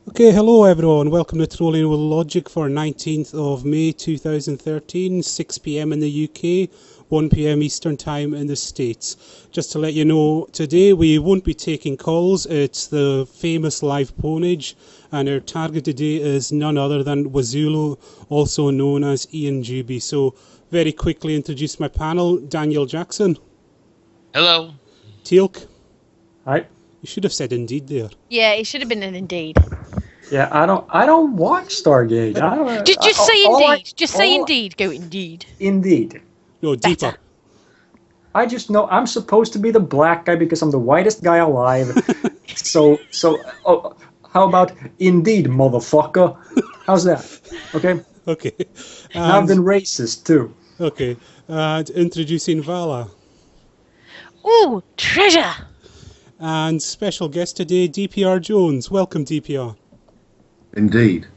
Okay, hello everyone. Welcome to Trolling with Logic for 19th of May 2013, 6 p.m. in the UK, 1 p.m. Eastern Time in the States. Just to let you know, today we won't be taking calls. It's the famous live PWNage, and our target today is none other than Wazulu, also known as Iain Juby. So, very quickly introduce my panel. Daniel Jackson. Hello. Teal'c. Hi. You should have said indeed there. Yeah, it should have been an indeed. Yeah, I don't watch Stargate. Just say indeed. Just say indeed. Go indeed. Indeed. No, deeper. Better. I just know I'm supposed to be the black guy because I'm the whitest guy alive. so how about indeed, motherfucker? How's that? Okay. Okay. And I've been racist too. Okay. Introducing Vala. Ooh, treasure. And special guest today, DPR Jones. Welcome, DPR. Indeed.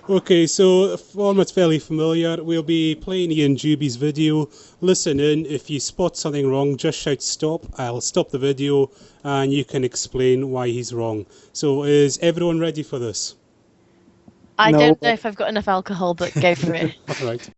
Okay, so the format's fairly familiar. We'll be playing Iain Juby's video. Listen in. If you spot something wrong, just shout stop. I'll stop the video and you can explain why he's wrong. So is everyone ready for this? I don't know if I've got enough alcohol, but go for it. All right.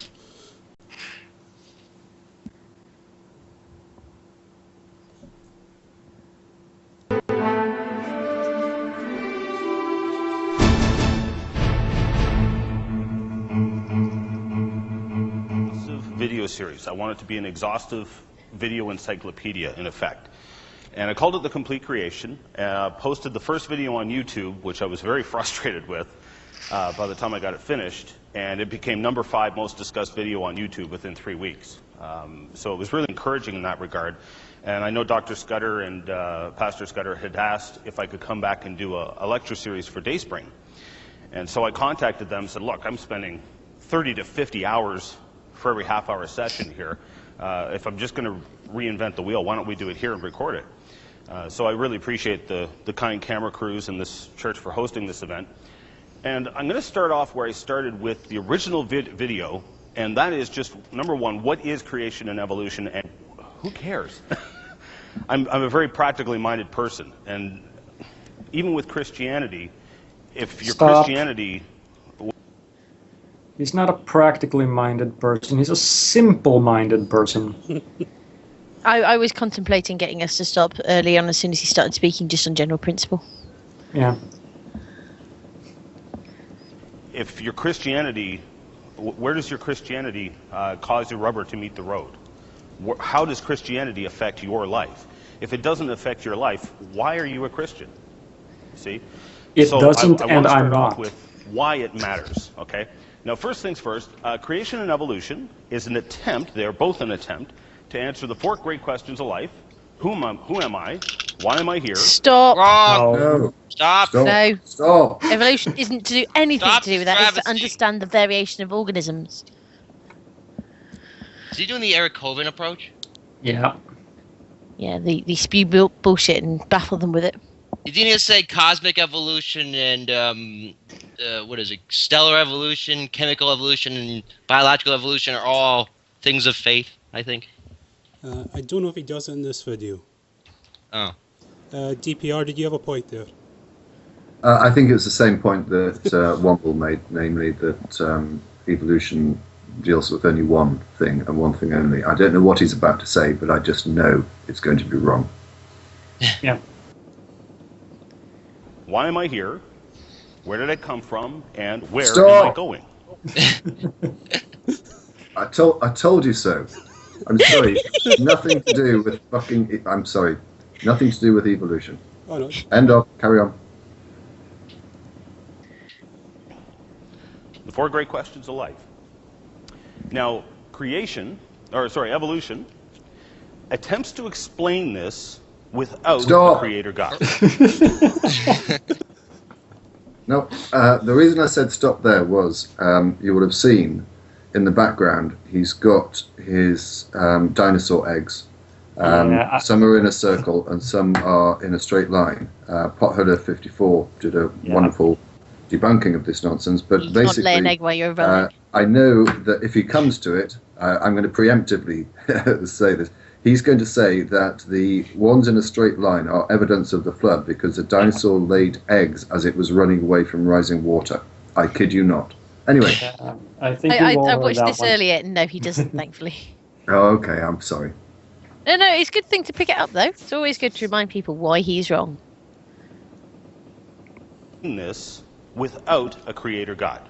Video series. I want it to be an exhaustive video encyclopedia, in effect. And I called it The Complete Creation. Posted the first video on YouTube, which I was very frustrated with by the time I got it finished, and it became number 5 most discussed video on YouTube within 3 weeks. So it was really encouraging in that regard. And I know Dr. Scudder and Pastor Scudder had asked if I could come back and do a lecture series for Dayspring. And so I contacted them and said, look, I'm spending 30 to 50 hours for every half-hour session here. If I'm just going to reinvent the wheel, why don't we do it here and record it? So I really appreciate the kind camera crews and this church for hosting this event. And I'm going to start off where I started with the original video, and that is just, number one, what is creation and evolution, and who cares? I'm a very practically minded person, and even with Christianity, if your Christianity... He's not a practically minded person. He's a simple-minded person. I was contemplating getting us to stop early on as soon as he started speaking, just on general principle. Yeah. If your Christianity, where does your Christianity cause your rubber to meet the road? How does Christianity affect your life? If it doesn't affect your life, why are you a Christian? See? It doesn't, and I'm not. Off with why it matters, okay? Now, first things first, creation and evolution is an attempt, they're both an attempt, to answer the 4 great questions of life. Who am I? Why am I here? Stop. Wrong. No. Stop. No. Stop. Evolution isn't to do anything Stop to do with that. It's travesty. to understand the variation of organisms. Is he doing the Eric Coven approach? Yeah. Yeah, they spew bullshit and baffle them with it. You didn't just say cosmic evolution and what is it? Stellar evolution, chemical evolution, and biological evolution are all things of faith, I think. I don't know if he does it in this video. Oh. DPR, did you have a point there? I think it's the same point that Womble made, namely that evolution deals with only one thing and one thing only. I don't know what he's about to say, but I just know it's going to be wrong. Yeah. Why am I here? Where did I come from? And where Stop. am I going? I told you so. I'm sorry. Nothing to do with fucking... I'm sorry. Nothing to do with evolution. Oh, no. End of. Carry on. The 4 great questions of life. Now, evolution attempts to explain this without the Creator God. No, the reason I said stop there was you would have seen in the background he's got his dinosaur eggs. Some are in a circle and some are in a straight line. Pothooder 54 did a wonderful debunking of this nonsense, but You basically, can't lay an egg while you're rolling. I know that if he comes to it, I'm going to preemptively say this. he's going to say that the ones in a straight line are evidence of the flood because the dinosaur laid eggs as it was running away from rising water. I kid you not. Anyway. I think I we've all heard watched that this one. earlier. No, he doesn't, thankfully. Oh, okay, I'm sorry. No, it's a good thing to pick it up, though. It's always good to remind people why he's wrong. This without a creator God.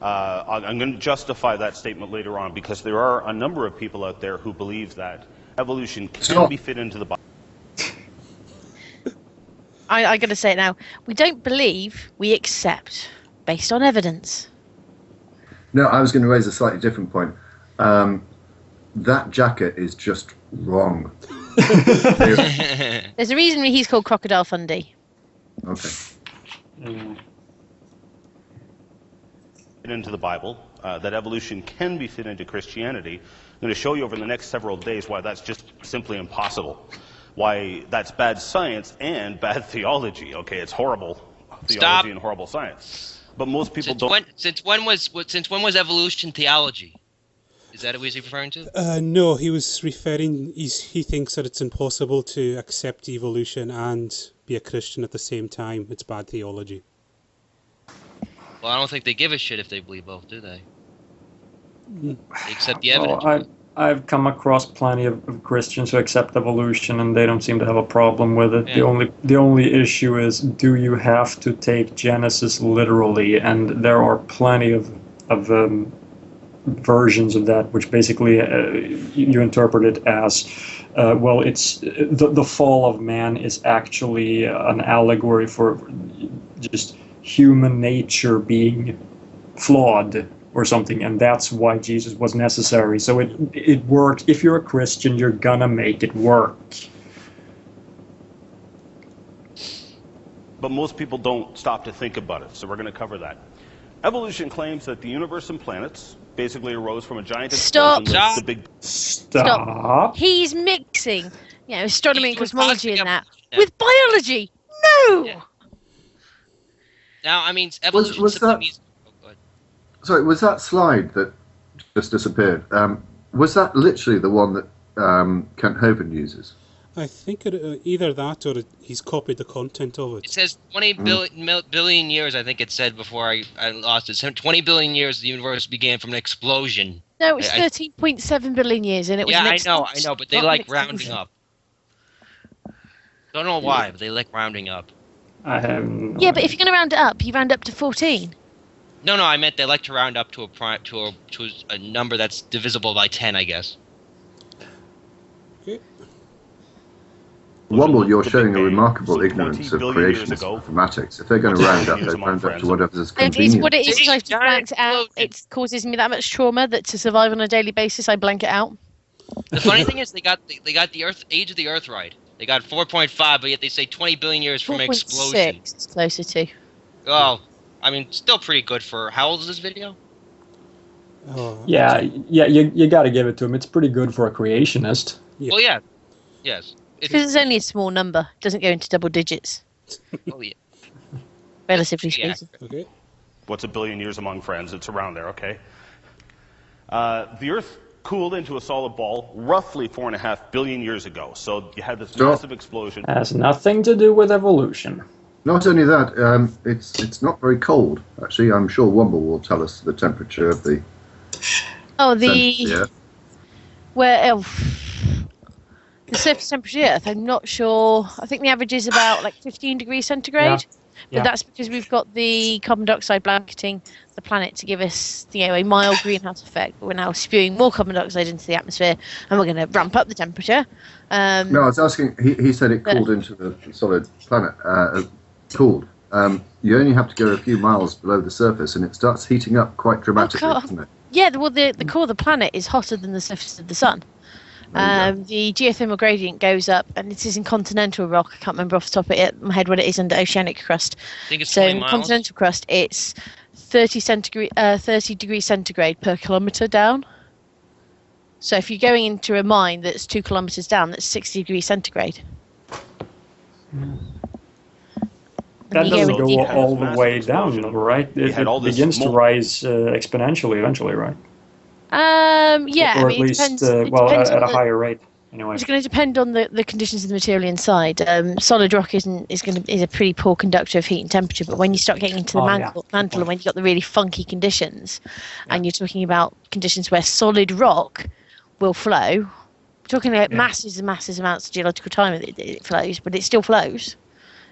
I'm going to justify that statement later on because there are a number of people out there who believe that evolution can be fit into the Bible. I'm going to say it now. We don't believe, we accept, based on evidence. No, I was going to raise a slightly different point. That jacket is just wrong. There's a reason he's called Crocodile Fundy. Okay. Into the Bible, that evolution can be fit into Christianity. I'm going to show you over the next several days why that's just simply impossible. Why that's bad science and bad theology. Okay, it's horrible theology and horrible science. But most people don't. Since when was evolution theology? Is that what he's referring to? No, he was referring. He thinks that it's impossible to accept evolution and be a Christian at the same time. It's bad theology. Well, I don't think they give a shit if they believe both, do they? They accept the evidence. Well, I've come across plenty of Christians who accept evolution, and they don't seem to have a problem with it. Yeah. The only issue is, do you have to take Genesis literally? And there are plenty of versions of that, which basically you interpret it as, well, it's the fall of man is actually an allegory for just human nature being flawed or something, and that's why Jesus was necessary. So it works. If you're a Christian, you're gonna make it work. But most people don't stop to think about it, so we're going to cover that. Evolution claims that the universe and planets basically arose from a giant explosion. Stop. He's mixing, astronomy and cosmology and that with biology. No. Yeah. Now, I mean, evolution Was simply that- means. Oh, go ahead. Sorry, was that slide that just disappeared? Was that literally the one that Kent Hovind uses? I think either that or he's copied the content of It it. says 20 billion years, I think it said before I lost it. 20 billion years the universe began from an explosion. No, it's 13.7 billion years, and it was. Yeah, an I know, but they like rounding up. Don't know why, but they like rounding up. I have no Yeah, but if you're going to round it up, you round up to 14. No, I meant they like to round up to a number that's divisible by 10, I guess. Okay. Womble, you're The showing Big a Bang, remarkable some ignorance 20 of billion years creationist ago. mathematics. If they're going to round up, they round up to whatever's And it's convenient. what it is. I've Giant blanked it out. explosion. It causes me that much trauma that to survive on a daily basis, I blank it out. The funny thing is, they got the age of the Earth right. They got 4.5, but yet they say 20 billion years from an explosion. 4.6 it's closer to. Oh, I mean, still pretty good for. How old is this video? Oh, Yeah, you got to give it to him. It's pretty good for a creationist. Yeah. Well, yeah, yes. Because it's only a small number. It doesn't go into double digits, Oh yeah. relatively Yeah. speaking. Okay. What's a billion years among friends? It's around there, okay? The Earth cooled into a solid ball roughly 4.5 billion years ago. So you had this massive explosion. Has nothing to do with evolution. Not only that, it's not very cold. Actually, I'm sure Womble will tell us the temperature of the. Oh, Yeah. where the surface temperature of the Earth, I'm not sure. I think the average is about like 15 degrees centigrade. Yeah. But that's because we've got the carbon dioxide blanketing the planet to give us, a mild greenhouse effect. But we're now spewing more carbon dioxide into the atmosphere, and we're going to ramp up the temperature. No, I was asking. He said it cooled into the solid planet. Cooled. You only have to go a few miles below the surface, and it starts heating up quite dramatically, doesn't it? Yeah, well, the core of the planet is hotter than the surface of the sun. The geothermal gradient goes up, and it is in continental rock. I can't remember off the top of my head what it is under oceanic crust. I think it's So 20 in miles. continental crust, it's 30 degrees centigrade per kilometre down. So if you're going into a mine that's 2 kilometres down, that's 60 degrees centigrade. That you doesn't go go into- all the Massive way down, explosion. right? You It had all this begins to molten- rise exponentially eventually, right? Yeah, or I mean, at it least, depends. at a higher rate. Anyway. It's going to depend on the conditions of the material inside. Solid rock is a pretty poor conductor of heat and temperature, but when you start getting into the mantle, and when you've got the really funky conditions, and you're talking about conditions where solid rock will flow, we're talking about masses and massive amounts of geological time it flows, but it still flows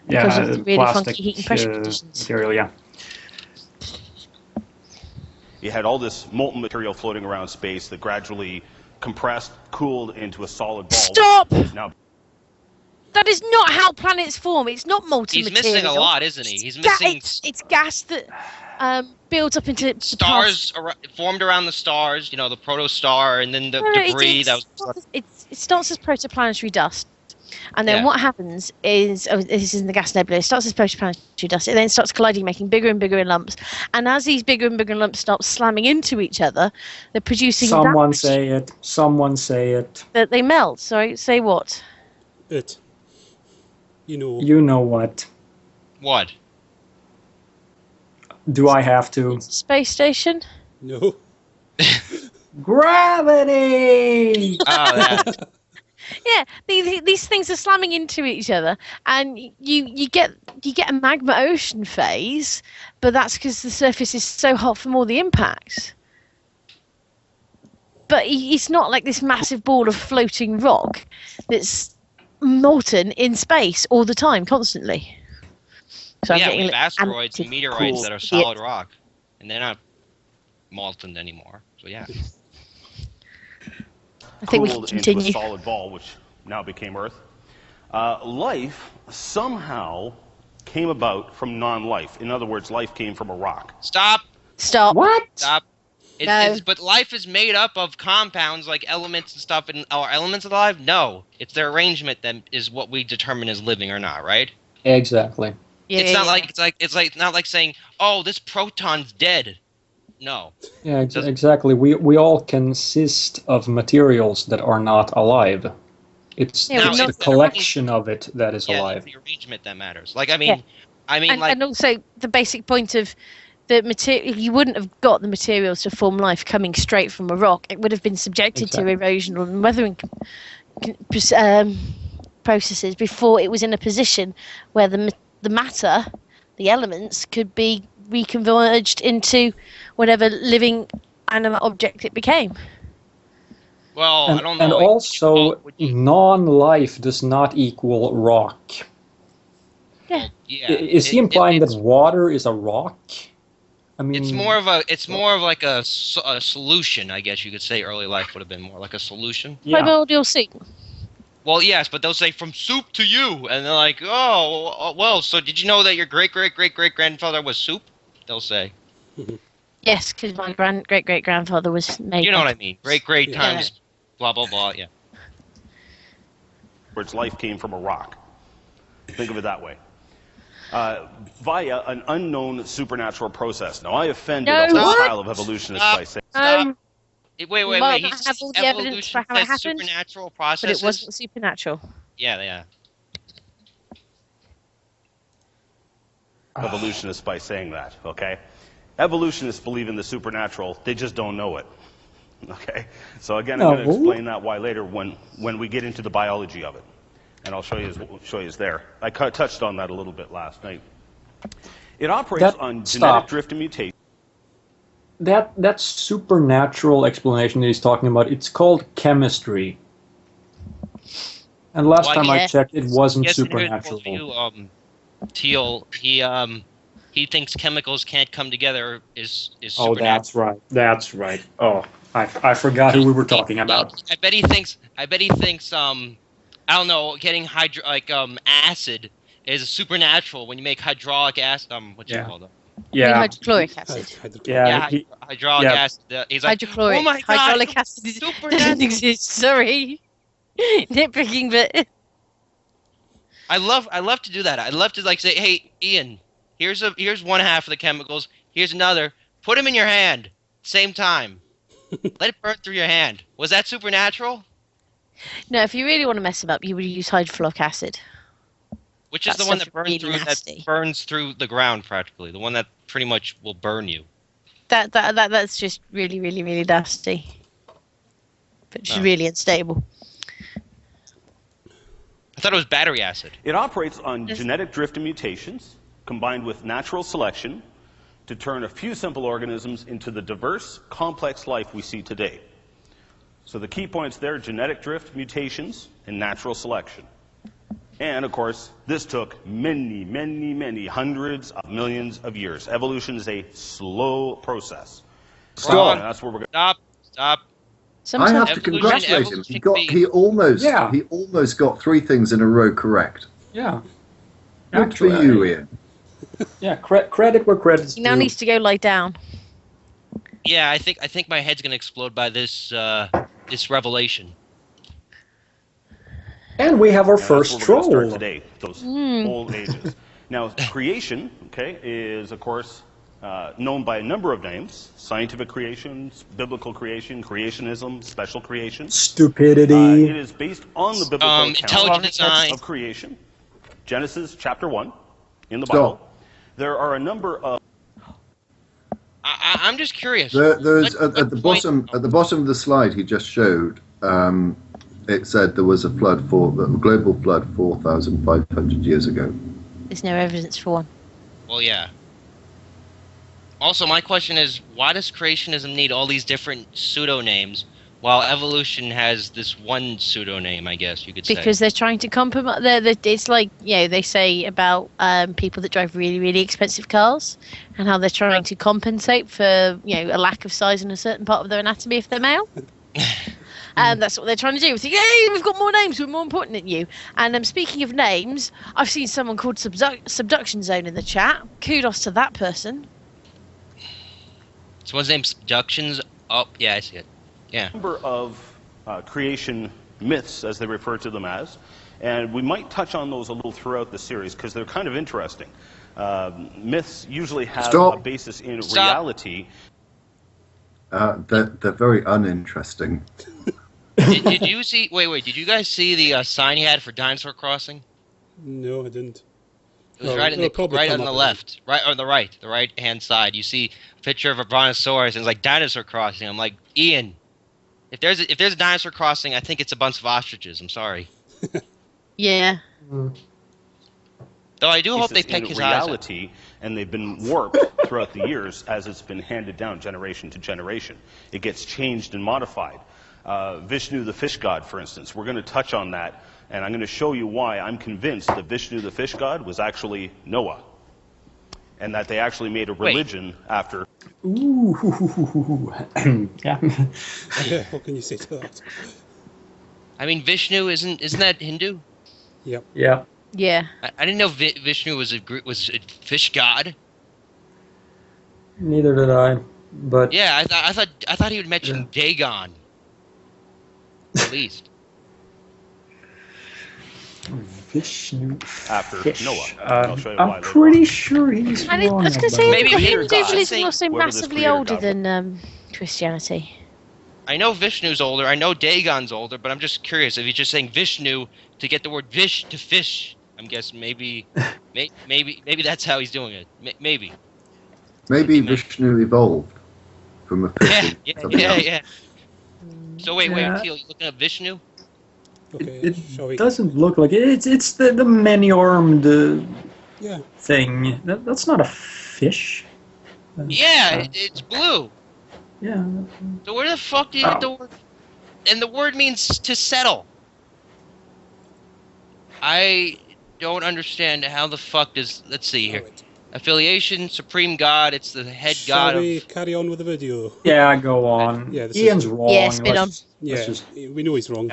because of the really plastic, funky heat and pressure conditions. Material, yeah. You had all this molten material floating around space that gradually compressed, cooled into a solid ball. Stop! Now, that is not how planets form. It's not molten material. He's missing a lot, isn't he? He's missing. It's gas that builds up into stars formed around the stars. You know, the protostar, and then the debris. It starts as protoplanetary dust, and then what happens is, this is in the gas nebula. It starts as protoplanetary dust. It then starts colliding, making bigger and bigger lumps. And as these bigger and bigger lumps start slamming into each other, they're producing. Someone say it. Someone say it. That they melt. Sorry, say what? It. You know. You know what? What? Do I have to? Space station? No. Gravity! Oh, that. Yeah, these things are slamming into each other, and you get a magma ocean phase, but that's because the surface is so hot from all the impacts. But it's not like this massive ball of floating rock that's molten in space all the time, constantly. So yeah, we have asteroids and meteoroids that are solid rock, and they're not molten anymore. So yeah. I think we can continue. Into a solid ball, which now became Earth. Life somehow came about from non-life. In other words, life came from a rock. Stop. What? Stop. But life is made up of compounds like elements and stuff. And are elements alive? No. It's their arrangement that is what we determine as living or not, right? Exactly. Yeah, it's not like saying, oh, this proton's dead. No. Yeah, exactly. We all consist of materials that are not alive. It's the collection of it that is alive. It's the arrangement that matters. Like, I mean, and also the basic point of the material. You wouldn't have got the materials to form life coming straight from a rock. It would have been subjected to erosion and weathering processes before it was in a position where the matter, the elements, could be reconverged into whatever living animate object it became. Well, I don't know. And also, non-life does not equal rock. Yeah. Is he implying that water is a rock? I mean, it's more of like a solution, I guess you could say. Early life would have been more like a solution. Primordial soup. Well, yes, but they'll say from soup to you, and they're like, oh, well, so did you know that your great-great-great-great-grandfather was soup? They'll say. Yes, because my great-great-grandfather was made. You know what I mean? Great times, blah, blah, blah, yeah. Where its life came from a rock. Think of it that way. Via an unknown supernatural process. Now, I offended a whole pile of evolutionists by saying... Stop. Wait. He have all the evidence for how it happened, supernatural processes. But it wasn't supernatural. Yeah. Evolutionists by saying that, okay? Evolutionists believe in the supernatural, they just don't know it. Okay? So again, I'm going to explain that why later when we get into the biology of it. And I'll show you there. I touched on that a little bit last night. It operates on genetic drift and mutation. That supernatural explanation that he's talking about, it's called chemistry. And last time I checked, it wasn't supernatural. Teal, he thinks chemicals can't come together is supernatural. Oh, that's right. Oh, I forgot who we were talking about. I bet he thinks I don't know, getting acid is supernatural when you make hydraulic acid. What you call that? Yeah, hydrochloric acid. Hydraulic acid. He's like, hydrochloric. Oh my God, hydraulic acid doesn't exist. Sorry, nitpicking, but I love to do that. I love to say, hey, Ian, here's one half of the chemicals. Here's another. Put them in your hand, same time. Let it burn through your hand. Was that supernatural? No, if you really want to mess them up, you would use hydrofluoric acid. Which is the one that burns through the ground practically. The one that pretty much will burn you. that's just really, really, really nasty. But it's really unstable. I thought it was battery acid. It operates on genetic drift and mutations combined with natural selection to turn a few simple organisms into the diverse, complex life we see today. So the key points there: genetic drift, mutations, and natural selection. And, of course, this took many, many, many hundreds of millions of years. Evolution is a slow process. Stop. And that's where we're going. Stop. I have to congratulate him. He almost got 3 things in a row correct. Yeah. Good for you, Ian. Yeah, credit where credit's He now needs to go lie down. Yeah, I think my head's gonna explode by this this revelation. And we have our first troll today. Those old ages. Now, creation, okay, is of course known by a number of names: scientific creation, biblical creation, creationism, special creation. Stupidity. It is based on the biblical account of creation. Genesis chapter 1 in the Bible. There are a number of. I'm just curious. There's at the bottom of the slide he just showed. It said there was a global flood 4,500 years ago. There's no evidence for one. Well, yeah. Also, my question is, why does creationism need all these different pseudo-names, while evolution has this one pseudo-name, I guess you could say? Because they're trying to compromise. It's like, they say about people that drive really, really expensive cars, and how they're trying to compensate for, a lack of size in a certain part of their anatomy if they're male. And that's what they're trying to do. Think, hey, we've got more names, we're more important than you. And speaking of names, I've seen someone called Subduction Zone in the chat. Kudos to that person. Someone's name Subductions. Oh, yeah, I see it. Yeah. A number of creation myths, as they refer to them as, and we might touch on those a little throughout the series because they're kind of interesting. Myths usually have a basis in reality. They're very uninteresting. Did you see? Wait. Did you guys see the sign he had for Dinosaur Crossing? No, I didn't. It was right on the left, right on the right hand side. You see a picture of a brontosaurus, and it's like Dinosaur Crossing. I'm like, Ian, if there's a Dinosaur Crossing, I think it's a bunch of ostriches. I'm sorry. Yeah. Though I do hope they pick his eyes up. And they've been warped throughout the years as it's been handed down generation to generation. It gets changed and modified. Vishnu, the fish god, for instance, we're going to touch on that, and I'm going to show you why I'm convinced that Vishnu, the fish god, was actually Noah, and that they actually made a religion after. Ooh, yeah. What can you say to that? I mean, Vishnu isn't that Hindu? Yep. Yeah. Yeah. I didn't know Vishnu was a fish god. Neither did I. But yeah, I thought he would mention Dagon. At least. Vishnu. After fish. Noah. I'll show you why I'm pretty sure he's I wrong. was going to say, Maybe Hinduism is God. also massively older than Christianity. I know Vishnu's older. I know Dagon's older, but I'm just curious if he's just saying Vishnu to get the word vish to fish. I'm guessing maybe that's how he's doing it. Maybe. Maybe Vishnu evolved from a fish. Yeah. So wait, Teal, you looking at Vishnu? Okay, it doesn't look like it. It's the many-armed thing. That's not a fish. It's blue. Yeah. So where the fuck do you get the word? And the word means to settle. I don't understand how the fuck does. Let's see here. Right. Affiliation, supreme god. It's the head god. Shall we carry on with the video? Yeah, go on. Yeah, Ian's wrong. Yeah, spin on. We know he's wrong.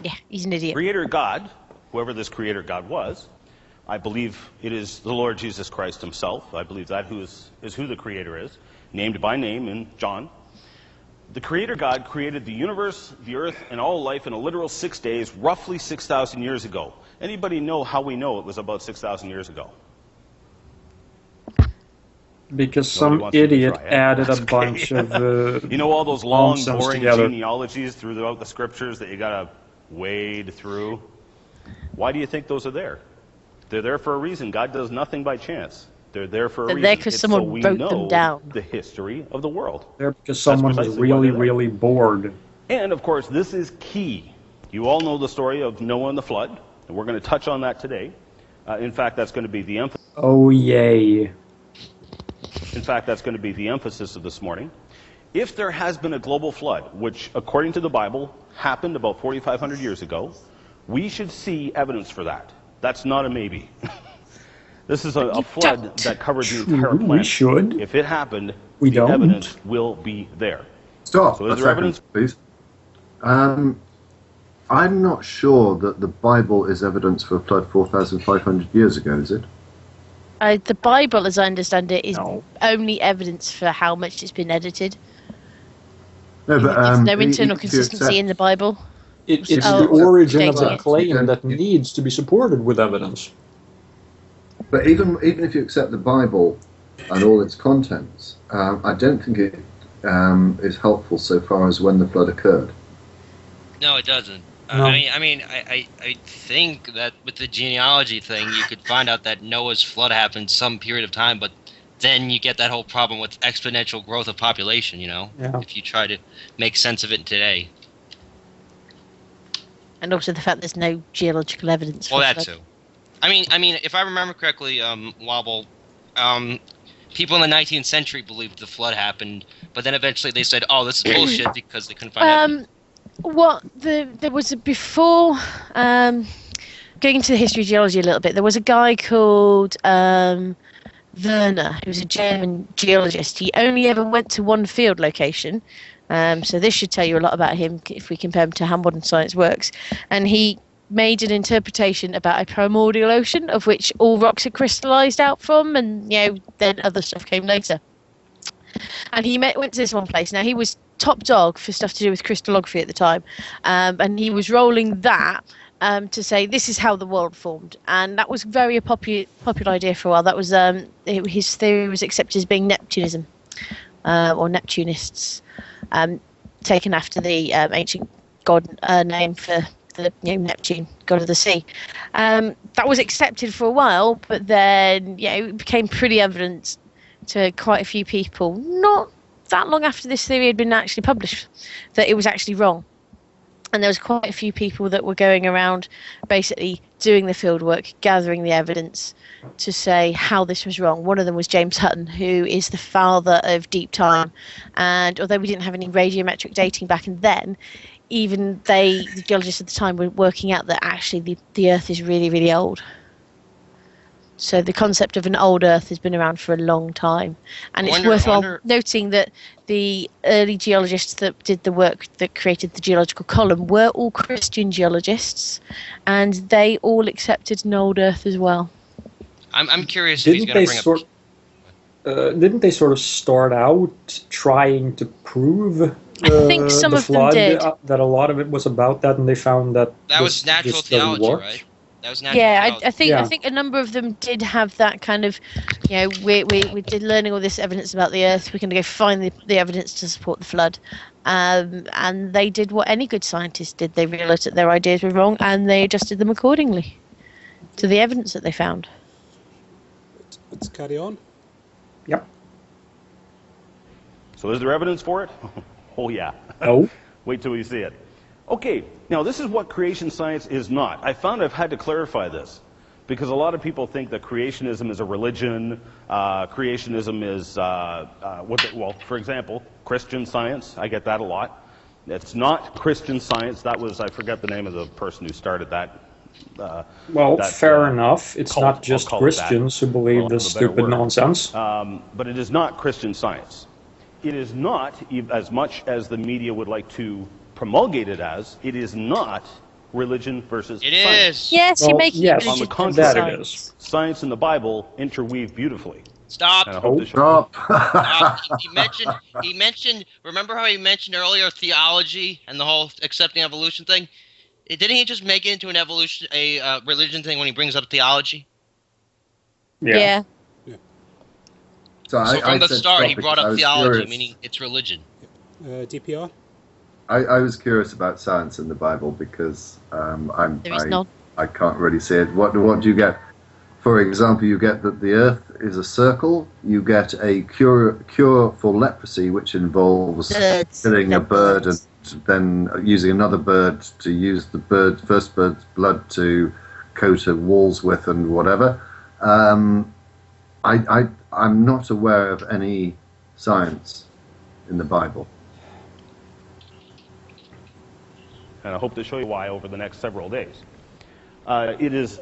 Yeah, he's an idiot. Creator God, whoever this creator God was, I believe it is the Lord Jesus Christ himself. I believe that is who the creator is, named by name in John. The creator God created the universe, the earth, and all life in a literal 6 days, roughly 6,000 years ago. Anybody know how we know it was about 6,000 years ago? Because some idiot added a bunch of you know all those long, boring together. genealogies throughout the scriptures that you gotta wade through? Why do you think those are there? They're there for a reason. God does nothing by chance. They're there for a They're reason. there because It's someone so we wrote know them down. the history of the world. They're because someone was precisely why really, they're there. really bored. And of course, this is key. You all know the story of Noah and the flood, and we're going to touch on that today. In fact, that's going to be the emphasis. Oh, yay. In fact, that's going to be the emphasis of this morning. If there has been a global flood, which according to the Bible happened about 4,500 years ago, we should see evidence for that. That's not a maybe. This is a flood that covered the entire planet. We should. If it happened, We the don't. evidence will be there. Stop So is a there second, evidence? please. I'm not sure that the Bible is evidence for a flood 4,500 years ago, is it? The Bible, as I understand it, is No. only evidence for how much it's been edited. No, but There's no if internal you consistency accept- in the Bible. It's Oh, the origin of changing the it. claim that Yeah. needs to be supported with evidence. But even if you accept the Bible and all its contents, I don't think it is helpful so far as when the flood occurred. No, it doesn't. No. I think that with the genealogy thing, you could find out that Noah's flood happened some period of time, but then you get that whole problem with exponential growth of population, you know, Yeah. if you try to make sense of it today. And also the fact there's no geological evidence for Well, that flood. too. I mean, if I remember correctly, Wobble, people in the 19th century believed the flood happened, but then eventually they said, "Oh, this is bullshit," because they couldn't find evidence. There was a before going into the history of geology a little bit. There was a guy called Werner, who was a German geologist. He only ever went to one field location, so this should tell you a lot about him if we compare him to how modern science works. And he made an interpretation about a primordial ocean of which all rocks had crystallized out from, and then other stuff came later. And he went to this one place. Now, he was top dog for stuff to do with crystallography at the time, and he was rolling that to say this is how the world formed, and that was very a popular idea for a while. That was his theory was accepted as being Neptunism, or Neptunists, taken after the ancient god name for the Neptune, god of the sea. That was accepted for a while, but then it became pretty evident to quite a few people, not that long after this theory had been actually published, that it was actually wrong. And there was quite a few people that were going around basically doing the field work, gathering the evidence to say how this was wrong. One of them was James Hutton, who is the father of deep time. And although we didn't have any radiometric dating back then, even the geologists at the time were working out that actually the Earth is really, really old. So the concept of an old Earth has been around for a long time. And it's worthwhile noting that the early geologists that did the work that created the geological column were all Christian geologists, and they all accepted an old Earth as well. I'm curious if he's going to bring up... Didn't they sort of start out trying to prove I think some the of them flood, did. that a lot of it was about that, and they found that That was natural this doesn't theology, work? right? That was natural Yeah, theology. I think a number of them did have that kind of, we did learning all this evidence about the Earth. We're going to go find the evidence to support the flood, and they did what any good scientist did. They realised that their ideas were wrong, and they adjusted them accordingly to the evidence that they found. Let's carry on. Yep. So is there evidence for it? Oh, yeah. No. Wait till we see it. Okay, now this is what creation science is not. I found I've had to clarify this because a lot of people think that creationism is a religion. Creationism is, for example, Christian science. I get that a lot. It's not Christian science. That was, I forget the name of the person who started that. Fair enough. It's cult, not just Christians who believe this stupid nonsense. But it is not Christian science. It is not, as much as the media would like to promulgate it as, it is not religion versus It science. is. Yes, you're making yes, it On the religion contrary, versus it science. is. Science and the Bible interweave beautifully. Stop. And I hope this shows. Stop. He mentioned. Remember how he mentioned earlier theology and the whole accepting evolution thing? Didn't he just make it into a religion thing when he brings up theology? Yeah. So from the said start, he stop brought because I up was theology, curious. meaning it's religion. DPR? I was curious about science in the Bible because There is none. I can't really see it. What do you get? For example, you get that the Earth is a circle. You get a cure for leprosy, which involves killing a bird and then using another bird to use the first bird's blood to coat walls with and whatever. I'm not aware of any science in the Bible. And I hope to show you why over the next several days. It is,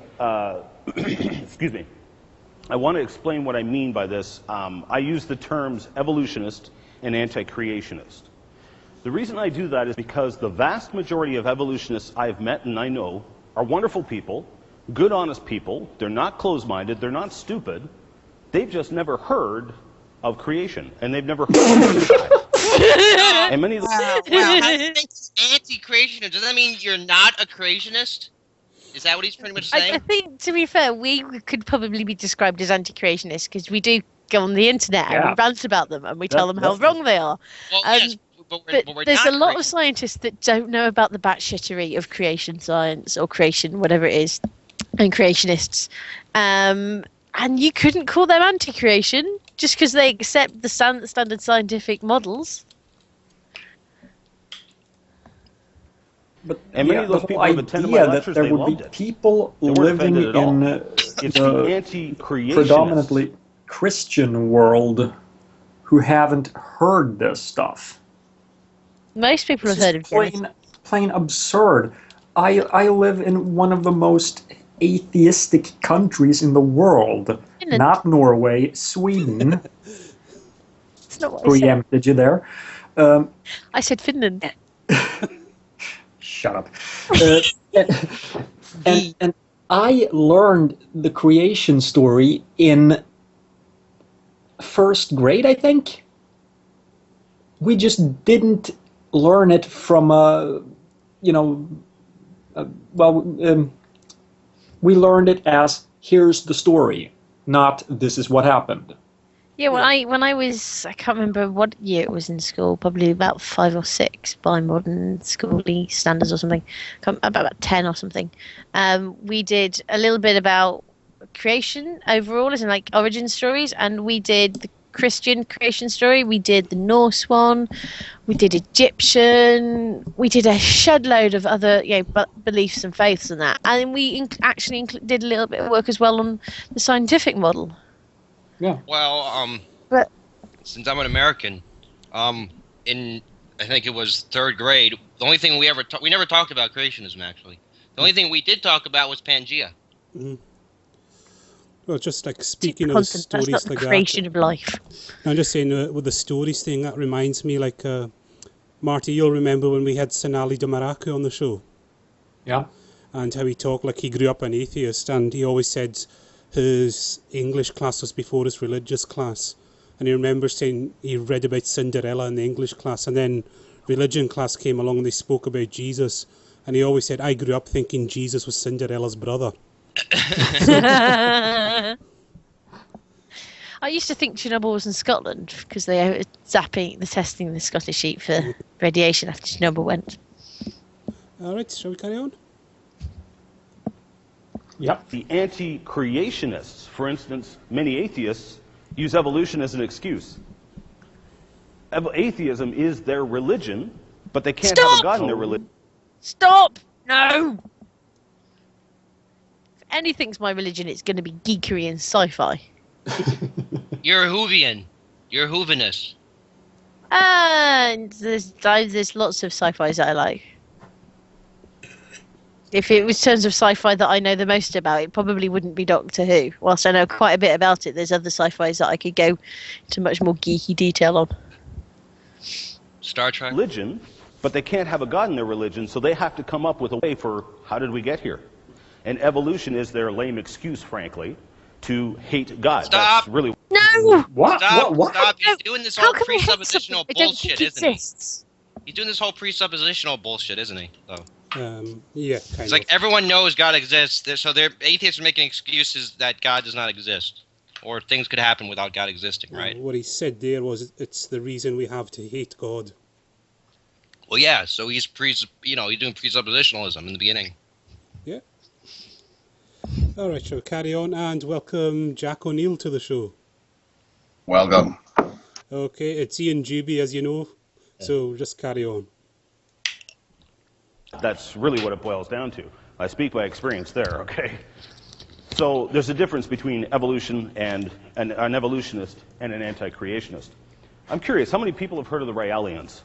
excuse me, I want to explain what I mean by this. I use the terms evolutionist and anti-creationist. The reason I do that is because the vast majority of evolutionists I've met and I know are wonderful people, good, honest people. They're not closed-minded. They're not stupid. They've just never heard of creation, and they've never heard of God. And many of wow. Anti-creationist, does that mean you're not a creationist? Is that what he's pretty much saying? I think, to be fair, we could probably be described as anti-creationists because we do go on the internet and we rant about them and we tell them how wrong they are. Well, yes, but there's a lot of scientists that don't know about the batshittery of creation science or creation, whatever it is, and creationists. And you couldn't call them anti-creation just because they accept the standard scientific models. But and many of those people have attended my lectures, that there would be people living in the predominantly Christian world who haven't heard this stuff. Most people have heard of it. Plain absurd. I live in one of the most atheistic countries in the world. Finland. Not Norway, Sweden. That's not what Preempted you there. I said Finland. Shut up. And I learned the creation story in first grade, I think. We just didn't learn it from we learned it as here's the story, not this is what happened. Yeah, when I was, I can't remember what year it was in school, probably about 5 or 6 by modern schooly standards or something, about 10 or something. We did a little bit about creation overall, as in like origin stories, and we did the Christian creation story, we did the Norse one, we did Egyptian, we did a shed load of other beliefs and faiths and that, and we actually did a little bit of work as well on the scientific model. Yeah. Well, but since I'm an American, in I think it was 3rd grade, the only thing we never talked about creationism actually. The only thing we did talk about was Pangea. Mm-hmm. Well, just like speaking of stories that's not like the creation of life. I'm just saying with the stories thing, that reminds me, like Marty, you'll remember when we had Sonali Damaraku on the show. Yeah. And how he talked like he grew up an atheist, and he always said his English class was before his religious class, and he remembers saying he read about Cinderella in the English class, and then religion class came along and they spoke about Jesus, and he always said, I grew up thinking Jesus was Cinderella's brother. I used to think Chernobyl was in Scotland because they were testing the Scottish sheep for radiation after Chernobyl went. Alright, shall we carry on? Yep. The anti-creationists, for instance, many atheists use evolution as an excuse. Atheism is their religion, but they can't have a God in their religion. Stop! No! If anything's my religion, it's going to be geekery and sci-fi. You're a Whovian. You're a Whovinist. And there's lots of sci-fis that I like. If it was terms of sci-fi that I know the most about, it probably wouldn't be Doctor Who. Whilst I know quite a bit about it, there's other sci-fis that I could go into much more geeky detail on. Star Trek. Religion, but they can't have a God in their religion, so they have to come up with a way for how did we get here? And evolution is their lame excuse, frankly, to hate God. Stop! That's really No! What? Stop! What? Stop! He's doing this whole How can we hate presuppositional something I don't bullshit, think isn't he? exists? He's doing this whole presuppositional bullshit, isn't he? So. Yeah, kind It's of. like everyone knows God exists, so atheists are making excuses that God does not exist, or things could happen without God existing, right? What he said there was it's the reason we have to hate God. Well, yeah. So he's doing presuppositionalism in the beginning. Yeah. All right, shall we carry on and welcome Jack O'Neill to the show. Welcome. Okay, it's Iain Juby, as you know, so just carry on. That's really what it boils down to. I speak by experience there, okay? So there's a difference between evolution and an evolutionist and an anti-creationist. I'm curious, how many people have heard of the Raelians?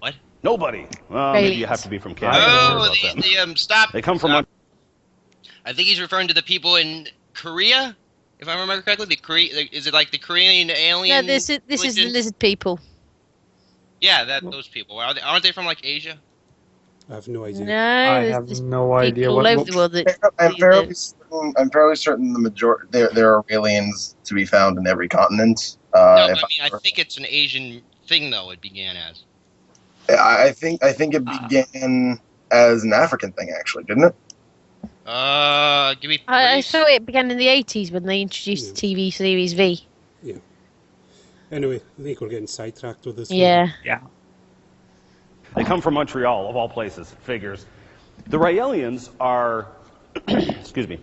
What? Nobody. Well, maybe you have to be from Canada. Oh, stop. They come from... I think he's referring to the people in Korea, if I remember correctly. Is it like the Korean alien? No, this is the lizard people. Yeah, those people. Aren't they from like Asia? I have no idea. No, I have no idea. All over the world. I'm fairly certain the majority there are aliens to be found in every continent. No, I think it's an Asian thing, though. It began as. I think it began as an African thing, actually, didn't it? Give me. I saw it began in the 80s when they introduced the TV series V. Yeah. Anyway, I think we're getting sidetracked with this. Yeah. Yeah. They come from Montreal, of all places, figures. The Raelians are, excuse me,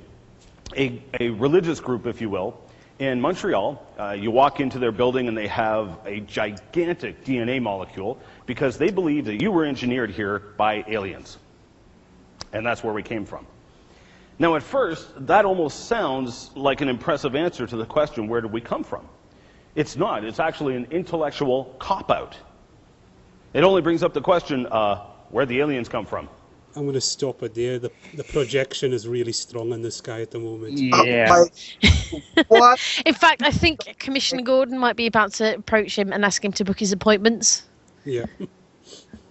a religious group, if you will. In Montreal, you walk into their building and they have a gigantic DNA molecule because they believe that you were engineered here by aliens. And that's where we came from. Now, at first, that almost sounds like an impressive answer to the question, where did we come from? It's not. It's actually an intellectual cop-out. It only brings up the question, where'd the aliens come from? I'm going to stop it there. The projection is really strong in the sky at the moment. Yeah. What? In fact, I think Commissioner Gordon might be about to approach him and ask him to book his appointments. Yeah.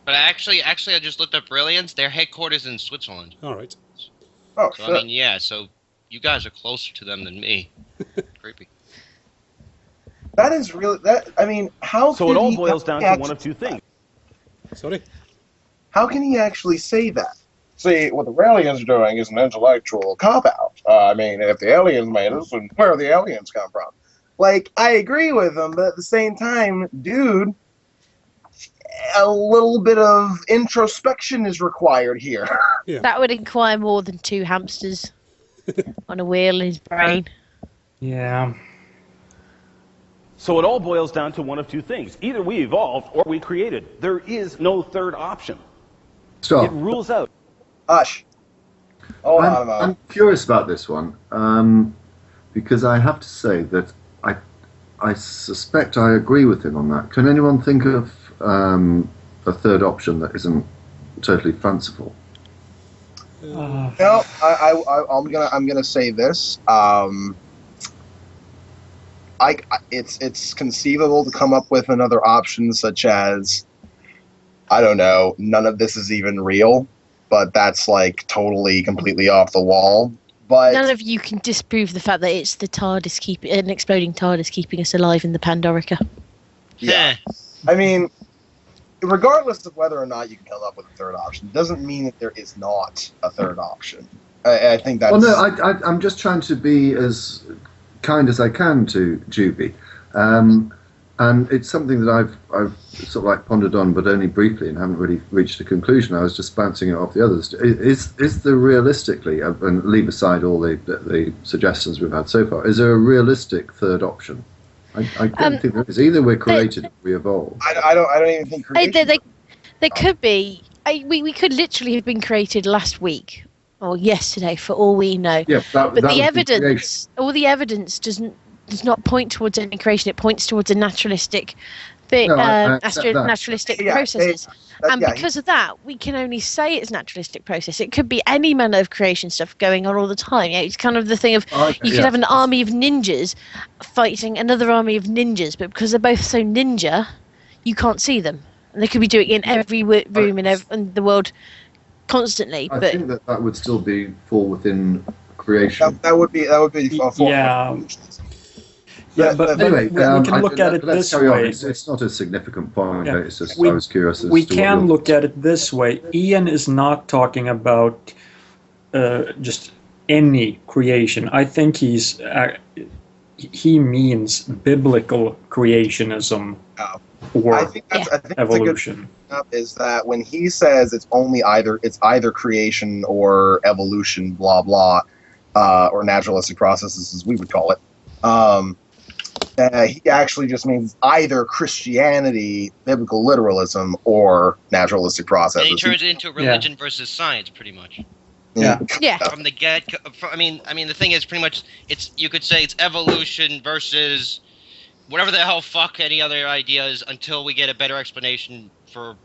But actually, I just looked up Raelians. Their headquarters in Switzerland. All right. Oh, so, sure. I mean, yeah. So you guys are closer to them than me. Creepy. That is really that. I mean, how? So it all boils down to one of two things. Sorry? How can he actually say that? See, what the Raelians are doing is an intellectual cop-out. I mean, if the aliens made us, then where do the aliens come from? Like, I agree with him, but at the same time, dude, a little bit of introspection is required here. Yeah. That would require more than 2 hamsters on a wheel in his brain. Yeah. So it all boils down to one of two things. Either we evolved or we created. There is no third option. Stop. It rules out. Hush. Hold on a moment. I'm curious about this one, because I have to say that I suspect I agree with him on that. Can anyone think of a third option that isn't totally fanciful? No, I'm gonna say this. It's conceivable to come up with another option, such as, I don't know, none of this is even real, but that's like totally, completely off the wall. But none of you can disprove the fact that it's the TARDIS an exploding TARDIS keeping us alive in the Pandorica. Yeah, I mean, regardless of whether or not you can come up with a third option, doesn't mean that there is not a third option. I think that's. Well, no, I'm just trying to be as kind as I can to Juby, and it's something that I've sort of like pondered on, but only briefly, and haven't really reached a conclusion. I was just bouncing it off the others. Is there realistically, and leave aside all the suggestions we've had so far, is there a realistic third option? I don't think there is. Either we're created or we evolve. I don't even think creation. They could be. We could literally have been created last week or yesterday, for all we know. Yeah, but the evidence, all the evidence does not point towards any creation. It points towards a naturalistic thing, naturalistic processes. And because of that, we can only say it's a naturalistic process. It could be any manner of creation stuff going on all the time. Yeah, it's kind of the thing of you could have an army of ninjas fighting another army of ninjas, but because they're both so ninja, you can't see them. And they could be doing it in every room in the world constantly. I think that would still fall within creation. That would be Yeah, but anyway, we can look at it this way. It's not a significant point. Yeah. It's just I was curious. We can look at it this way. Iain is not talking about just any creation. I think he means biblical creationism or I think evolution. Is that when he says it's either creation or evolution, blah blah. or naturalistic processes, as we would call it. He actually just means either Christianity, biblical literalism, or naturalistic processes. And he turns it into religion versus science, pretty much. Yeah. From the get, I mean, the thing is, pretty much, you could say it's evolution versus whatever the hell fuck any other ideas until we get a better explanation for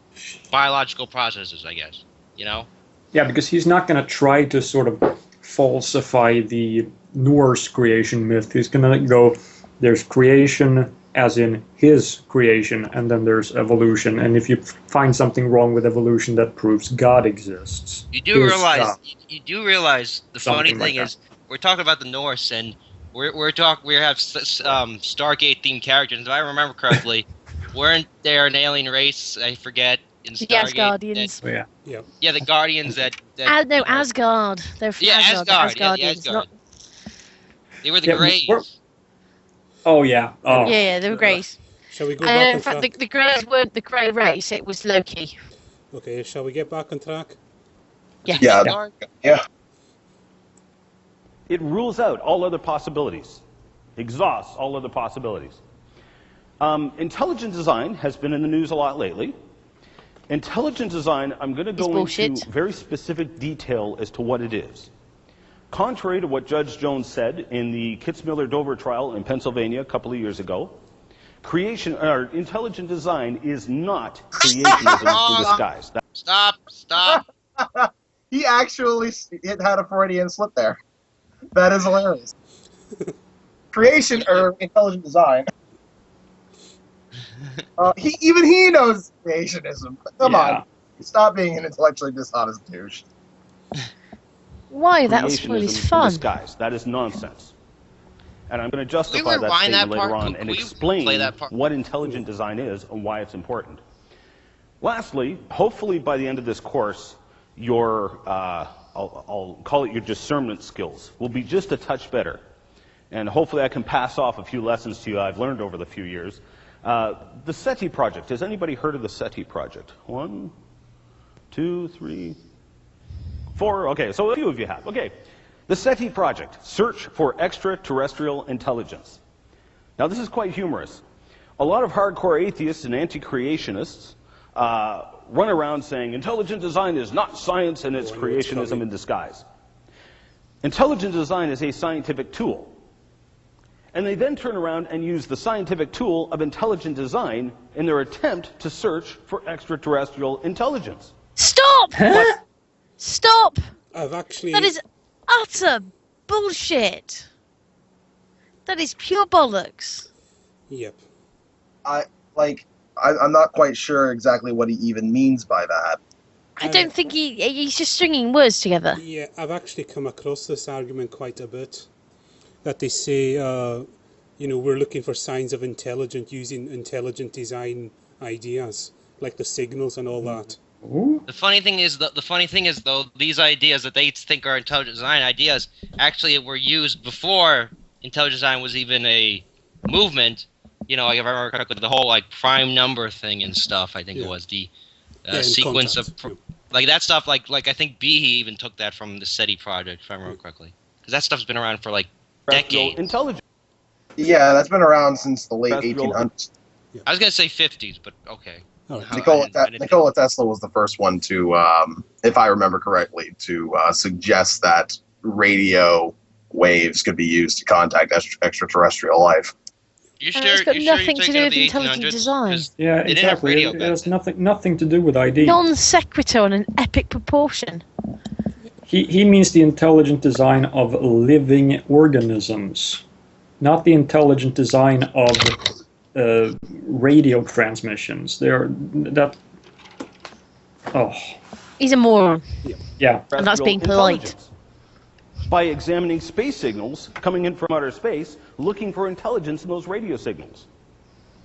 biological processes, I guess. You know? Yeah, because he's not going to try to sort of falsify the Norse creation myth. He's going to go, there's creation as in his creation, and then there's evolution. And if you find something wrong with evolution, that proves God exists. You do realize the funny thing is, we're talking about the Norse, and we have Stargate themed characters. If I remember correctly, weren't there an alien race? I forget. In Stargate, the Asgardians. Yeah, the Guardians that no, Asgard. They're from Asgard. Asgardians. Not... They were the Greys. Oh yeah. Oh. Yeah, they were Greys. Shall we go back in fact, the Greys weren't the Grey race. It was Loki. Okay, shall we get back on track? Yeah. It rules out all other possibilities, exhausts all other possibilities. Intelligent design has been in the news a lot lately. Intelligent design, I'm going to go into very specific detail as to what it is. Contrary to what Judge Jones said in the Kitzmiller-Dover trial in Pennsylvania a couple of years ago, intelligent design is not creationism in disguise. Stop. He actually had a Freudian slip there. That is hilarious. Creation or intelligent design. He knows creationism. Come on. Stop being an intellectually dishonest douche. Why? That was really fun. Disguise. That is nonsense. And I'm going to justify that statement later on and explain what intelligent design is and why it's important. Lastly, hopefully by the end of this course, your, I'll call it your discernment skills, will be just a touch better. And hopefully I can pass off a few lessons to you I've learned over the few years. The SETI project. Has anybody heard of the SETI project? 1, 2, 3, 4. Okay, so a few of you have. Okay. The SETI project, Search for Extraterrestrial Intelligence. Now this is quite humorous. A lot of hardcore atheists and anti-creationists run around saying intelligent design is not science and it's creationism in disguise. Intelligent design is a scientific tool. And they then turn around and use the scientific tool of intelligent design in their attempt to search for extraterrestrial intelligence. Stop! Stop! That is utter bullshit. That is pure bollocks. Yep. I'm not quite sure exactly what he even means by that. I don't think he's just stringing words together. Yeah, I've actually come across this argument quite a bit. That they say, we're looking for signs of intelligence using intelligent design ideas, like the signals and all that. Ooh. The funny thing is, though, these ideas that they think are intelligent design ideas actually were used before intelligent design was even a movement. You know, like if I remember correctly, the whole prime number thing and stuff. I think it was the sequence of like that stuff. Like I think Behe even took that from the SETI project, if I remember correctly, because that stuff's been around for decades. Intelligence. Yeah, that's been around since the late 1800s. I was gonna say 50s, but okay. Nikola Tesla was the first one to, if I remember correctly, to suggest that radio waves could be used to contact extraterrestrial life. It's got nothing to do with intelligent design. Yeah, exactly. It has nothing to do with ID. Non sequitur on an epic proportion. He means the intelligent design of living organisms, not the intelligent design of radio transmissions. He's a moron. Yeah. And that's being polite. By examining space signals coming in from outer space, looking for intelligence in those radio signals.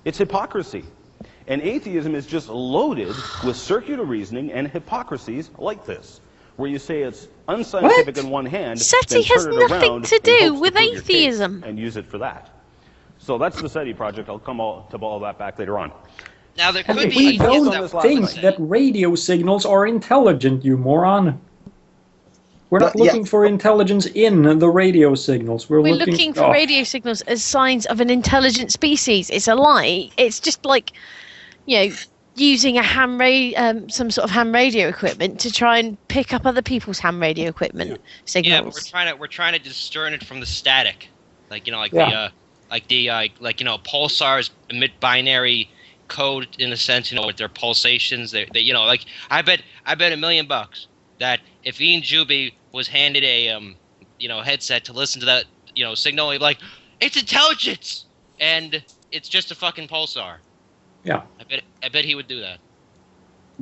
It's hypocrisy. And atheism is just loaded with circular reasoning and hypocrisies like this, where you say it's unscientific on one hand, SETI has nothing to do with atheism. And use it for that. So that's the SETI project. I'll come to all that back later on. Now there could be we don't think that radio signals are intelligent, you moron. We're not looking for intelligence in the radio signals. We're looking for radio signals as signs of an intelligent species. It's a lie. It's just like, using a some sort of ham radio equipment to try and pick up other people's ham radio equipment signals. Yeah, but we're trying to discern it from the static, pulsars emit binary code in a sense, with their pulsations. They I bet $1 million that if Ian Juby was handed a headset to listen to that signal, he'd be like, it's intelligence, and it's just a fucking pulsar. Yeah, I bet he would do that.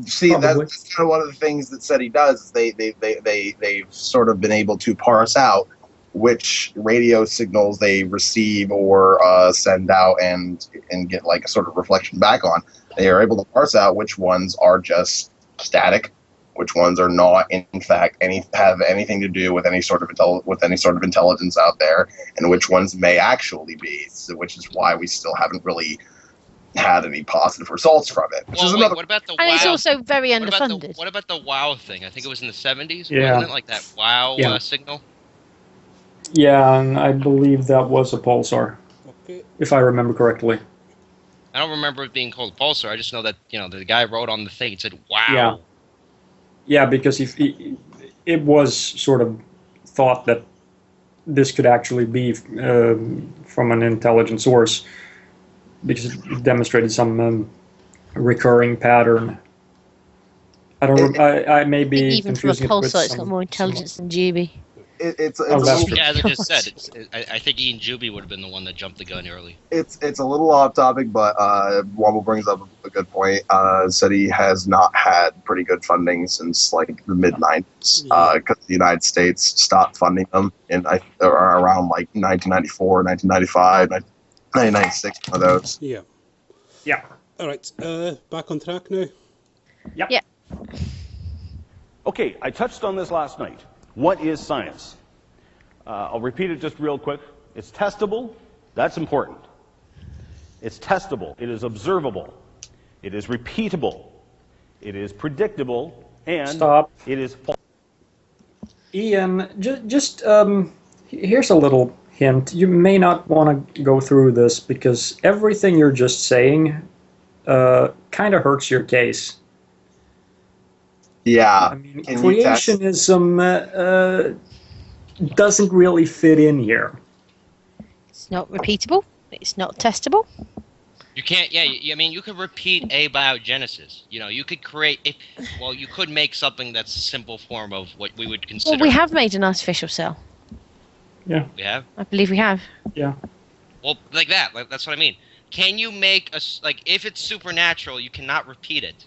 See, that's kind of one of the things that SETI does. They've sort of been able to parse out which radio signals they receive or send out and get like a sort of reflection back on. They are able to parse out which ones are just static, which ones are not, in fact, have anything to do with any sort of intelligence out there, and which ones may actually be. So, which is why we still haven't really had any positive results from it. What about the WoW? And it's also very underfunded. What about the WoW thing? I think it was in the 70s. Yeah. Wasn't it like that WoW signal? Yeah, and I believe that was a pulsar, if I remember correctly. I don't remember it being called a pulsar. I just know that the guy wrote on the thing. It said WoW. Yeah. Yeah, because it was sort of thought that this could actually be from an intelligent source, because it demonstrated some recurring pattern. I don't. I may be even from a confusing it with pulsar, it's got more intelligence than Juby. It's as I just said, I think Ian Juby would have been the one that jumped the gun early. It's a little off topic, but Womble brings up a good point. SETI has not had pretty good funding since like the mid-90s, because the United States stopped funding them in around like 1994, 1995, 1996, one of those. Yeah. Yeah. All right. Back on track now. Yep. Yeah. Okay, I touched on this last night. What is science? I'll repeat it just real quick. It's testable. That's important. It's testable. It is observable. It is repeatable. It is predictable. And it is false. Ian, just here's a little hint. You may not want to go through this because everything you're just saying kind of hurts your case. Yeah. I mean, creationism doesn't really fit in here. It's not repeatable. It's not testable. You can't. Yeah. I mean, you could repeat abiogenesis. You could create. You could make something that's a simple form of what we would consider. Well, we have made an artificial cell. Yeah. We have. I believe we have. Yeah. Well, like that. That's what I mean. Can you make if it's supernatural, you cannot repeat it,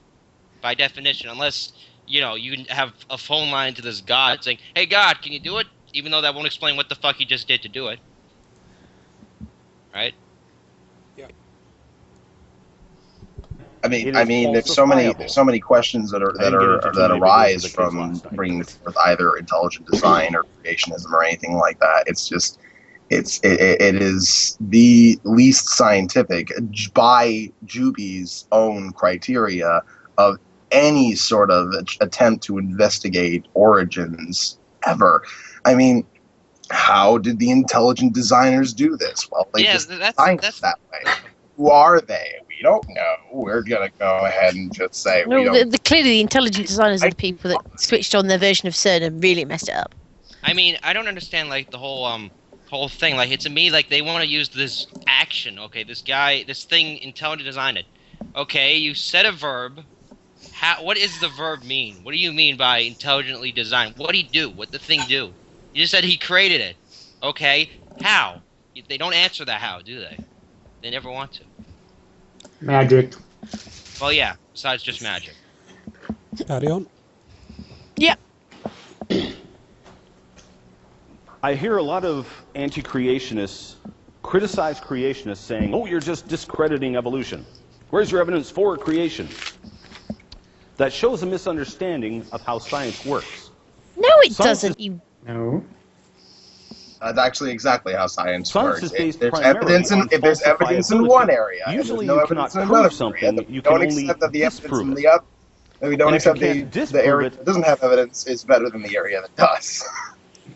by definition, unless you have a phone line to this god saying, "Hey God, can you do it?" Even though that won't explain what the fuck he just did to do it. Right? Yeah. I mean, there's so many questions that arise from bringing forth either intelligent design or creationism or anything like that. It's just, it is the least scientific by Juby's own criteria of any sort of attempt to investigate origins ever. I mean, how did the intelligent designers do this? Well, they just designed it that way. Who are they? We don't know. We're going to go ahead and just say we don't. Clearly, the intelligent designers are the people that switched on their version of CERN and really messed it up. I mean, I don't understand, the whole thing. It's to me, they want to use this action. Okay, this thing, intelligent designed it. Okay, you said a verb. What does the verb mean? What do you mean by intelligently designed? What did he do? What did the thing do? You just said he created it. Okay, how? They don't answer that how, do they? They never want to. Magic. Well, yeah, besides just magic. Carry on. Yeah. I hear a lot of anti-creationists criticize creationists saying, "Oh, you're just discrediting evolution. Where's your evidence for creation?" That shows a misunderstanding of how science works. No, it doesn't. No. That's actually exactly how science works. Is based If there's evidence in one area, usually and there's no you cannot evidence in prove another something. area, You don't can only accept that the evidence disprove in it. the other. If we don't And if you accept can't the disprove area it- that doesn't have evidence is better than the area that does.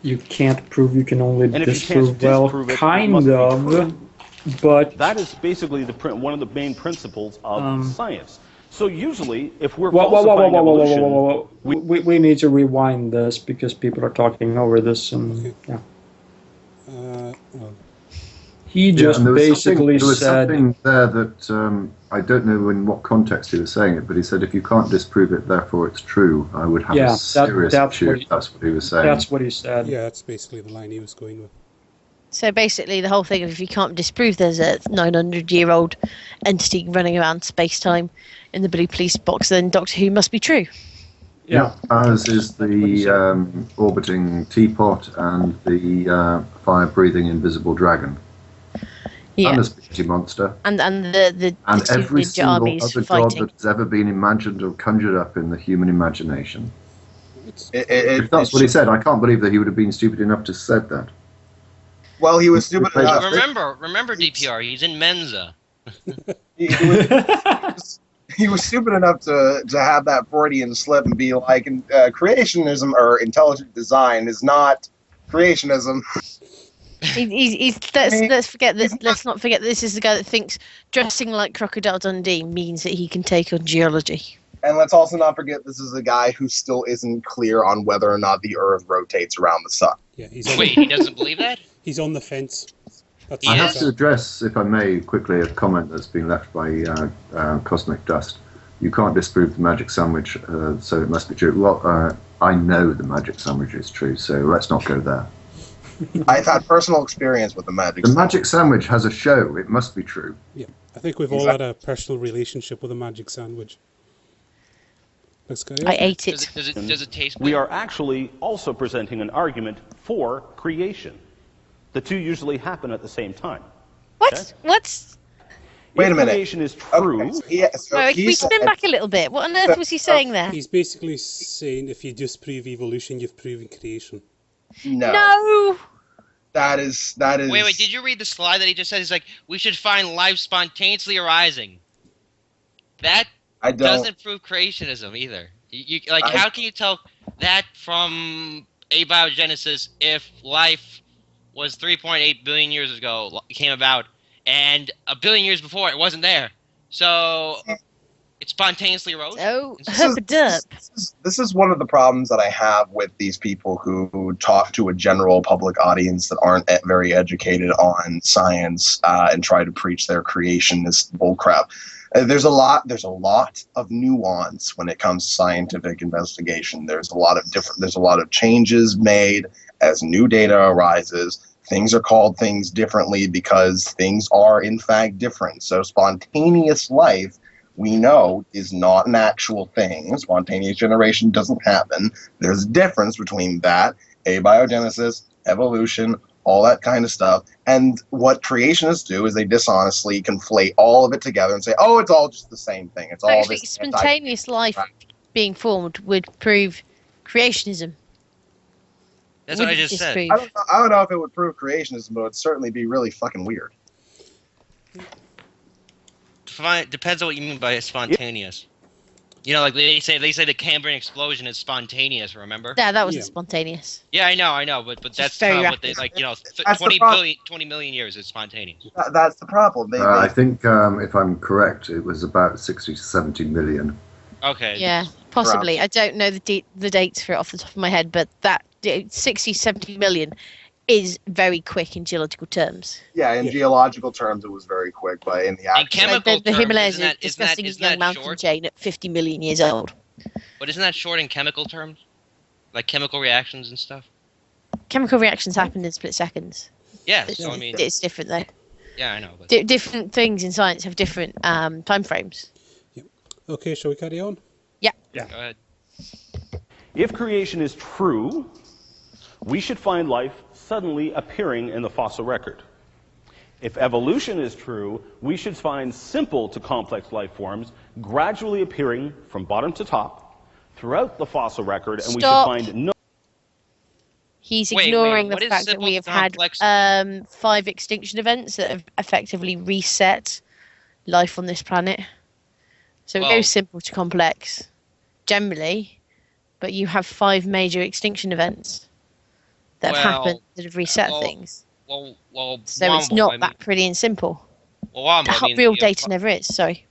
You can't prove, you can only And if you can't disprove. Well, disprove it, it kind must be of, true. but That is basically one of the main principles of science. So usually, if we're whoa, falsifying evolution, we need to rewind this because people are talking over this, and yeah. He just and basically there was said, something there that I don't know in what context he was saying it, but he said if you can't disprove it, therefore it's true. I would have a serious issue if that's what he was saying. That's what he said. Yeah, that's basically the line he was going with. So basically, the whole thing of if you can't disprove there's a 900-year-old entity running around space-time in the blue police box, then Doctor Who must be true. Yeah, as is the orbiting teapot and the fire-breathing invisible dragon. Yeah. And the spaghetti monster. And the And two every ninja single armies other god fighting. that has ever been imagined or conjured up in the human imagination. If that's what he said, I can't believe that he would have been stupid enough to said that. Well, he was stupid enough. Remember DPR. He's in Mensa. He was stupid enough to have that Freudian slip and be like, creationism or intelligent design is not creationism. Let's forget this. Let's not forget this is the guy that thinks dressing like Crocodile Dundee means that he can take on geology. And let's also not forget this is a guy who still isn't clear on whether or not the Earth rotates around the sun. Yeah, Wait, he doesn't believe that? He's on the fence. He I have is? to address, if I may, quickly a comment that's been left by Cosmic Dust. You can't disprove the magic sandwich, so it must be true. Well, I know the magic sandwich is true, so let's not go there. I've had personal experience with the magic The sandwich. magic sandwich has a show. It must be true. Yeah, I think we've all had a personal relationship with a magic sandwich. Let's go. I ate it. Does it taste good? we are actually also presenting an argument for creation. The two usually happen at the same time. What? Okay? What's? Wait a If minute. creation is true, So No, he we said- spin back a little bit. What on earth was he saying there? He's basically saying if you disprove evolution, you've proven creation. No. That is. Wait, did you read the slide that he just said? He's like, we should find life spontaneously arising. That I don't. doesn't prove creationism either. How can you tell that from Abiogenesis if life was 3.8 billion years ago came about, and a billion years before it wasn't there? So it spontaneously arose. Oh, This is one of the problems that I have with these people who talk to a general public audience that aren't very educated on science and try to preach their creationist bullcrap. There's a lot of nuance when it comes to scientific investigation. There's a lot of changes made as new data arises. Things are called things differently because things are in fact different. So spontaneous life, we know, is not an actual thing. Spontaneous generation doesn't happen. There's a difference between that, abiogenesis, evolution, all that kind of stuff. And what creationists do is they dishonestly conflate all of it together and say, oh, it's all just the same thing. It's all Actually, this spontaneous life being formed would prove creationism. That's what I just said. I don't know if it would prove creationism, but it would certainly be really fucking weird. Depends on what you mean by spontaneous. You know, like they say the Cambrian explosion is spontaneous. Remember? Yeah, that wasn't spontaneous. Yeah, I know, but that's very kind of what they rapid. like. 20 million years is spontaneous. That's the problem. I think, if I'm correct, it was about 60 to 70 million. Okay. Yeah, possibly. I don't know the dates for it off the top of my head, but that 60, 70 million is very quick in geological terms. Yeah, in geological terms, it was very quick, but in the actual chemical the terms, Himalayas isn't that- is disgusting isn't young that mountain short? chain at 50 million years old. But isn't that short in chemical terms? Like chemical reactions and stuff? Chemical reactions happen in split seconds. Yeah, so I mean, It's different though. yeah, I know. But Different things in science have different time frames. Okay, shall we carry on? Yeah. go ahead. if creation is true, we should find life suddenly appearing in the fossil record. If evolution is true, we should find simple to complex life forms gradually appearing from bottom to top throughout the fossil record, and Stop. we should find no... He's Wait, ignoring what the is fact that simple we have to had complex? 5 extinction events that have effectively reset life on this planet. So it Well- goes simple to complex. generally, but you have 5 major extinction events that have happened that have reset things. Well, so it's not that pretty and simple. Well, Wombo, The real data never is. Sorry.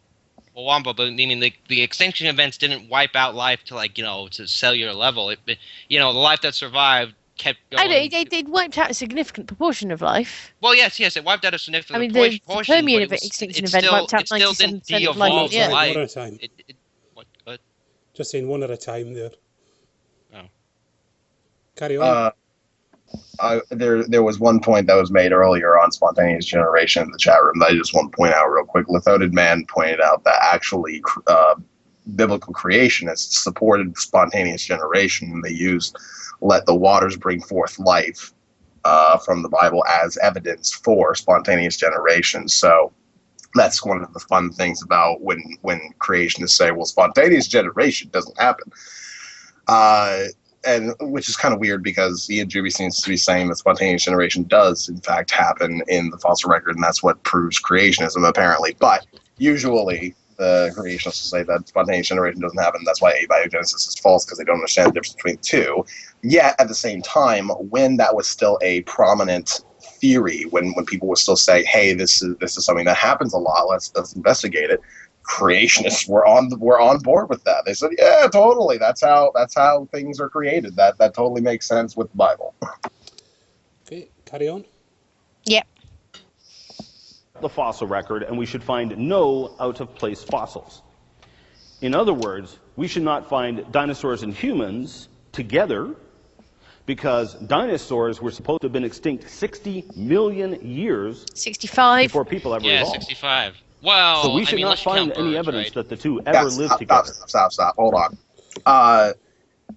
Well, Wombo, but I mean, the extinction events didn't wipe out life to to cellular level. The life that survived kept going. It wiped out a significant proportion of life. Well, yes, it wiped out a significant the portion. Permian extinction event wiped out 97% of life. Yeah. One at a time. What? Just saying one at a time there. Oh. Carry on. There was one point that was made earlier on spontaneous generation in the chat room that I just want to point out real quick. Lithoted Man pointed out that actually biblical creationists supported spontaneous generation, and they used "let the waters bring forth life" from the Bible as evidence for spontaneous generation. So that's one of the fun things about when creationists say, well, spontaneous generation doesn't happen. And which is kind of weird because Iain Juby seems to be saying that spontaneous generation does, in fact, happen in the fossil record, and that's what proves creationism, apparently. But usually the creationists will say that spontaneous generation doesn't happen. That's why abiogenesis is false, because they don't understand the difference between the two. Yet, at the same time, when that was still a prominent theory, when people would still say, hey, this is something that happens a lot, let's investigate it, creationists were on board with that. They said, yeah, totally. That's how things are created. That totally makes sense with the Bible. Okay, carry on. Yep. The fossil record, and we should find no out-of-place fossils. In other words, we should not find dinosaurs and humans together, because dinosaurs were supposed to have been extinct 60 million years 65 before people ever evolved. 65. Well, so we should not find any evidence that the two ever lived together. Stop. Hold on.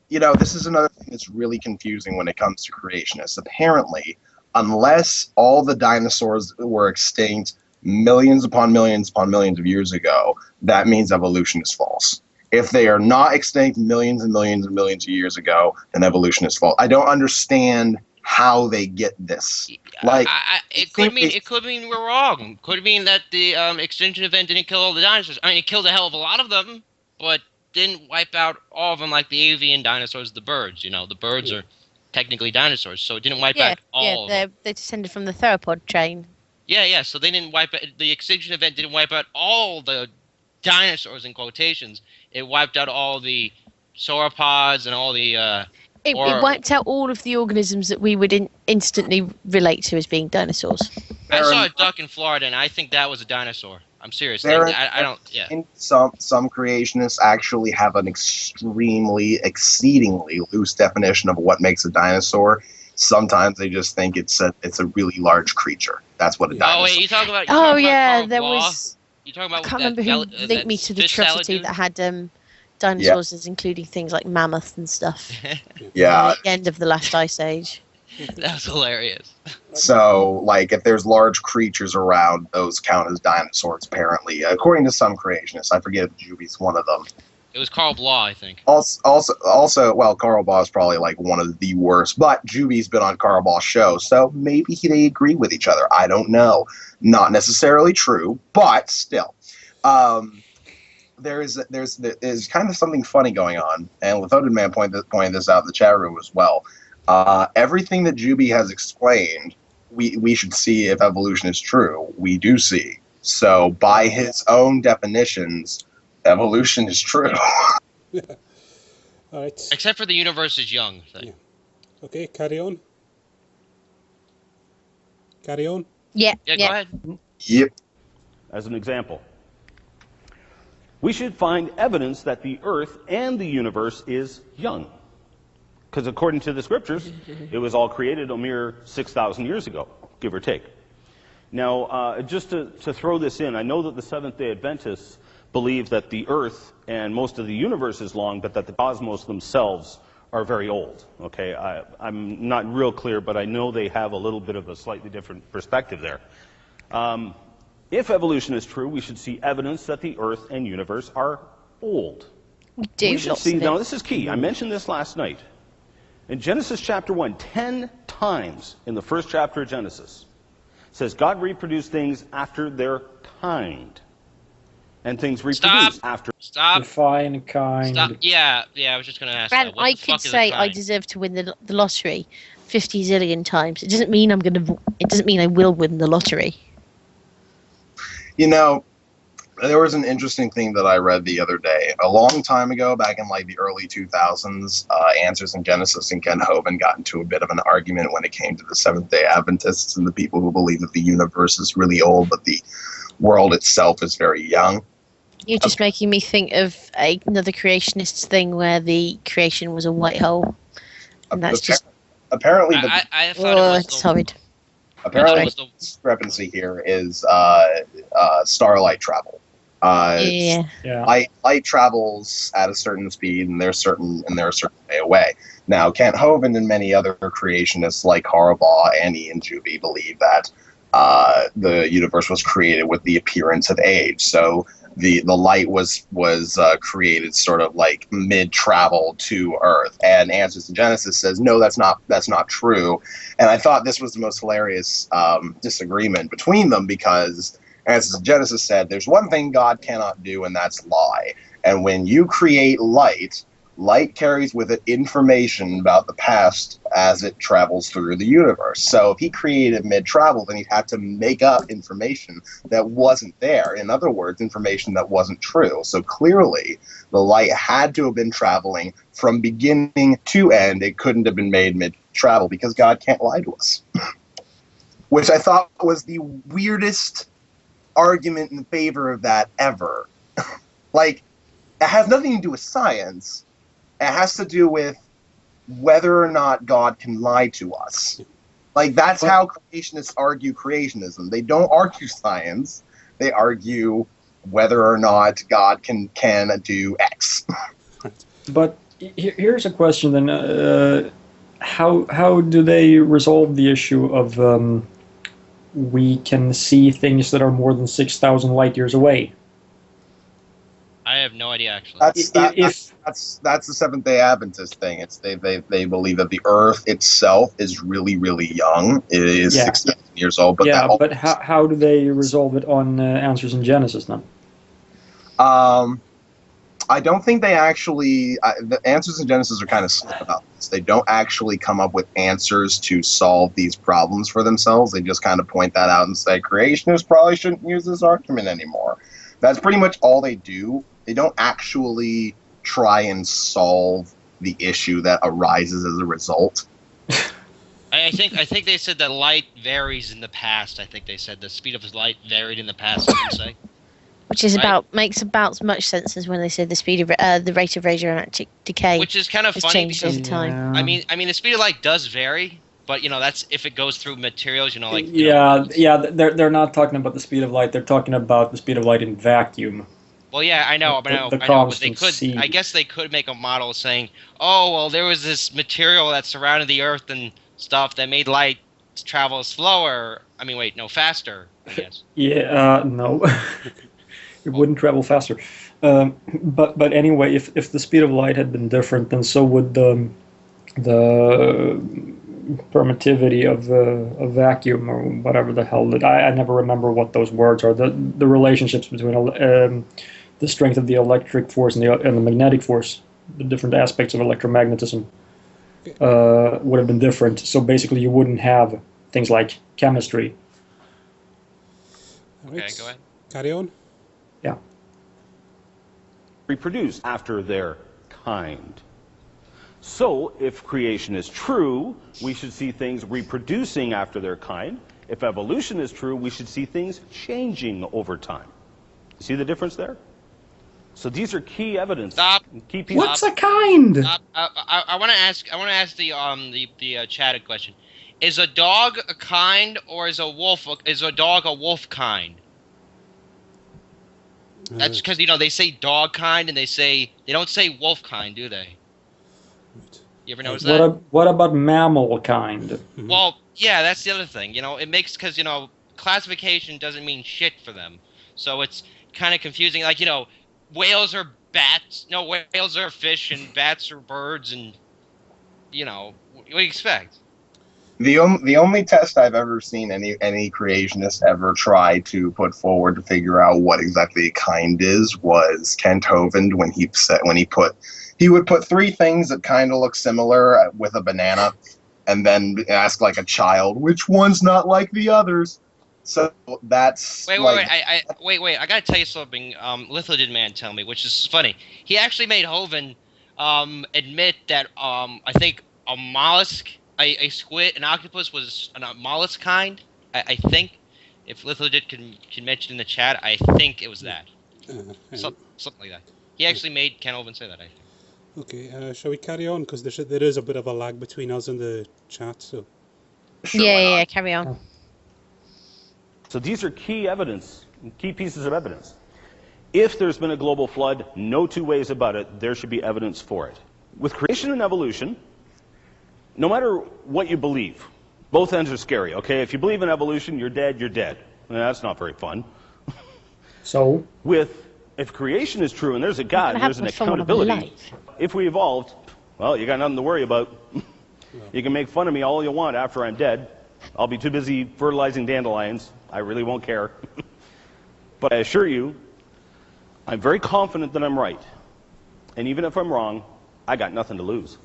This is another thing that's really confusing when it comes to creationists. Apparently, unless all the dinosaurs were extinct millions upon millions upon millions of years ago, that means evolution is false. If they are not extinct millions and millions and millions of years ago, then evolution is false. I don't understand how they get this. It could mean we're wrong. Could mean that the extinction event didn't kill all the dinosaurs. I mean, it killed a hell of a lot of them, but didn't wipe out all of them like the avian dinosaurs, the birds. The birds are technically dinosaurs, so it didn't wipe out all of them. They descended from the theropod chain. Yeah, so they didn't wipe out, the extinction event didn't wipe out all the dinosaurs in quotations. It wiped out all the sauropods and all the It wiped out all of the organisms that we would instantly relate to as being dinosaurs. I saw a duck in Florida, and I think that was a dinosaur. I'm serious. I don't. Yeah. Some creationists actually have an exceedingly loose definition of what makes a dinosaur. Sometimes they just think it's a really large creature. That's what a dinosaur. Oh wait, you talking about? There was. You talking about? I can't remember who linked me to the atrocity that had dinosaurs as including things like mammoth and stuff. Yeah. At the end of the last ice age. That was hilarious. So, if there's large creatures around, those count as dinosaurs, apparently. According to some creationists. I forget if Juby's one of them. It was Carl Blah, I think. Also, well, Carl Blah is probably, one of the worst. But Juby's been on Carl Blah's show, so maybe they agree with each other. I don't know. Not necessarily true, but still. There's kind of something funny going on, and Lithoted Man pointed this out in the chat room as well. Everything that Juby has explained, we should see if evolution is true. We do see. So by his own definitions, evolution is true. All right. Except for the universe is young. So. Yeah. Okay, carry on. Carry on. Yeah. Yeah, go ahead. Yep. As an example, we should find evidence that the Earth and the universe is young. Because according to the scriptures, it was all created a mere 6,000 years ago, give or take. Now, just to throw this in, I know that the Seventh-day Adventists believe that the Earth and most of the universe is long, but that the cosmos themselves are very old. Okay, I'm not real clear, but I know they have a little bit of a slightly different perspective there. If evolution is true, we should see evidence that the Earth and universe are old. We should see, now this is key, I mentioned this last night. In Genesis chapter 1, 10 times in the first chapter of Genesis, it says God reproduced things after their kind. and things reproduce after. Stop. Define kind. Stop. Yeah, I was just going to ask Grant, that. What I the fuck could is say a I kind? deserve to win the lottery 50 zillion times. It doesn't mean It doesn't mean I will win the lottery. You know, there was an interesting thing that I read the other day. A long time ago, back in like the early 2000s, Answers in Genesis and Ken Hovind got into a bit of an argument when it came to the Seventh-day Adventists and the people who believe that the universe is really old, but the world itself is very young. You're just making me think of another creationist thing where the creation was a white hole. And that's just... Apparently, I thought it's horrid. Apparently, the discrepancy here is starlight travel. Light travels at a certain speed, and they're a certain way away. Now, Kent Hovind and many other creationists like Harbaugh and Iain Juby believe that the universe was created with the appearance of age. So the light was created sort of like mid-travel to Earth. And Answers in Genesis says, no, that's not true. And I thought this was the most hilarious disagreement between them, because Answers in Genesis said, there's one thing God cannot do, and that's lie. And when you create light carries with it information about the past as it travels through the universe. So if he created mid-travel, then he'd have to make up information that wasn't there. In other words, information that wasn't true. So clearly, the light had to have been traveling from beginning to end. It couldn't have been made mid-travel, because God can't lie to us. Which I thought was the weirdest argument in favor of that ever. Like, it has nothing to do with science. It has to do with whether or not God can lie to us. Like, that's how creationists argue creationism. They don't argue science. They argue whether or not God can do X. But here's a question then. How do they resolve the issue of we can see things that are more than 6,000 light years away? I have no idea, actually. That's the Seventh-day Adventist thing. It's they believe that the Earth itself is really, really young. It is 6,000 years old. But but how do they resolve it on Answers in Genesis then? I don't think they actually... the Answers in Genesis are kind of slick about this. They don't actually come up with answers to solve these problems for themselves. They just kind of point that out and say, creationists probably shouldn't use this argument anymore. That's pretty much all they do. They don't actually try and solve the issue that arises as a result. I think they said that light varies in the past. I think they said the speed of light varied in the past. Didn't say? Which is makes about as much sense as when they say the speed of the rate of radioactive decay. Which is kind of funny changed because over time. I mean the speed of light does vary, but that's if it goes through materials. They're not talking about the speed of light. They're talking about the speed of light in vacuum. Well, yeah, I know, but they could. I guess they could make a model saying, "Oh, well, there was this material that surrounded the Earth and stuff that made light travel slower. I mean, wait, no, faster. I guess." No, it wouldn't travel faster. But anyway, if the speed of light had been different, then so would the permittivity of a vacuum, or whatever the hell that I never remember what those words are. The relationships between the strength of the electric force and the magnetic force, the different aspects of electromagnetism would have been different. So basically, you wouldn't have things like chemistry. Right. Okay, go ahead. Carry on. Yeah. Reproduce after their kind. So, if creation is true, we should see things reproducing after their kind. If evolution is true, we should see things changing over time. You see the difference there? So these are key evidence. Stop. Key pieces. What's a kind? I want to ask the chatted question. Is a dog a kind, or is a dog a wolf kind? That's because they say dog kind and they don't say wolf kind, do they? You ever notice that? What about mammal kind? Well, yeah, that's the other thing. It makes because classification doesn't mean shit for them, so it's kind of confusing. Like whales are bats. No, whales are fish, and bats are birds, and what do you expect? The only test I've ever seen any creationist ever try to put forward to figure out what exactly a kind is was Kent Hovind when he would put three things that kind of look similar with a banana, and then ask like a child, which one's not like the others. So that's wait. I gotta tell you something. Litho did man tell me, which is funny. He actually made Hovind admit that I think a mollusk, a squid, an octopus was a mollusk kind. I think if Litho did can mention in the chat, I think it was that. Something like that. He actually made Ken Hovind say that. I think. Okay, shall we carry on? Because there is a bit of a lag between us and the chat. So. Sure, Yeah, carry on. So these are key pieces of evidence. If there's been a global flood, no two ways about it, there should be evidence for it. With creation and evolution, no matter what you believe, both ends are scary, okay? If you believe in evolution, you're dead, you're dead. That's not very fun. So? If creation is true and there's a God and there's an accountability, if we evolved, well, you got nothing to worry about. You can make fun of me all you want after I'm dead. I'll be too busy fertilizing dandelions. I really won't care. But I assure you, I'm very confident that I'm right. And even if I'm wrong, I got nothing to lose.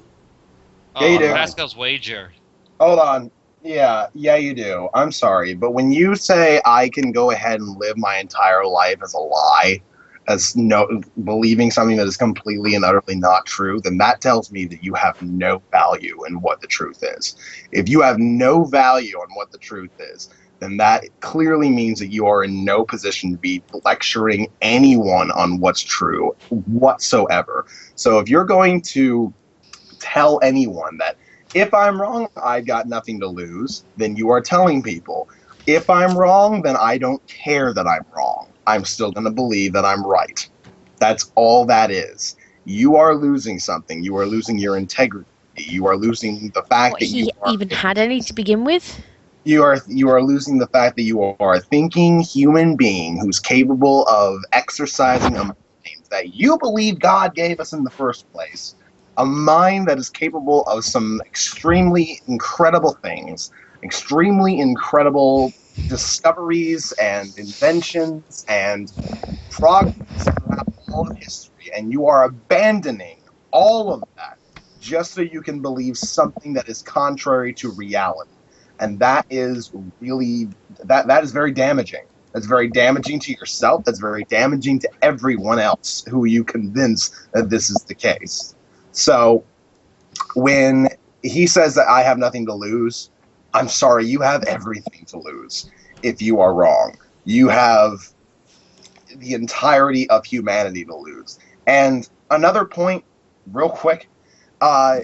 Yeah, you do. Pascal's wager. Hold on. Yeah, you do. I'm sorry, but when you say I can go ahead and live my entire life as a lie, as believing something that is completely and utterly not true, then that tells me that you have no value in what the truth is. If you have no value on what the truth is, then that clearly means that you are in no position to be lecturing anyone on what's true whatsoever. So if you're going to tell anyone that if I'm wrong, I've got nothing to lose, then you are telling people, if I'm wrong, then I don't care that I'm wrong. I'm still going to believe that I'm right. That's all that is. You are losing something. You are losing your integrity. You are losing the fact that you even had any to begin with. You are losing the fact that you are a thinking human being who's capable of exercising a mind that you believe God gave us in the first place. A mind that is capable of some extremely incredible things, extremely incredible discoveries and inventions and progress throughout all of history, and you are abandoning all of that just so you can believe something that is contrary to reality. And that is really that is very damaging. That's very damaging to yourself. That's very damaging to everyone else who you convince that this is the case. So when he says that I have nothing to lose, I'm sorry, you have everything to lose if you are wrong. You have the entirety of humanity to lose. And another point, real quick,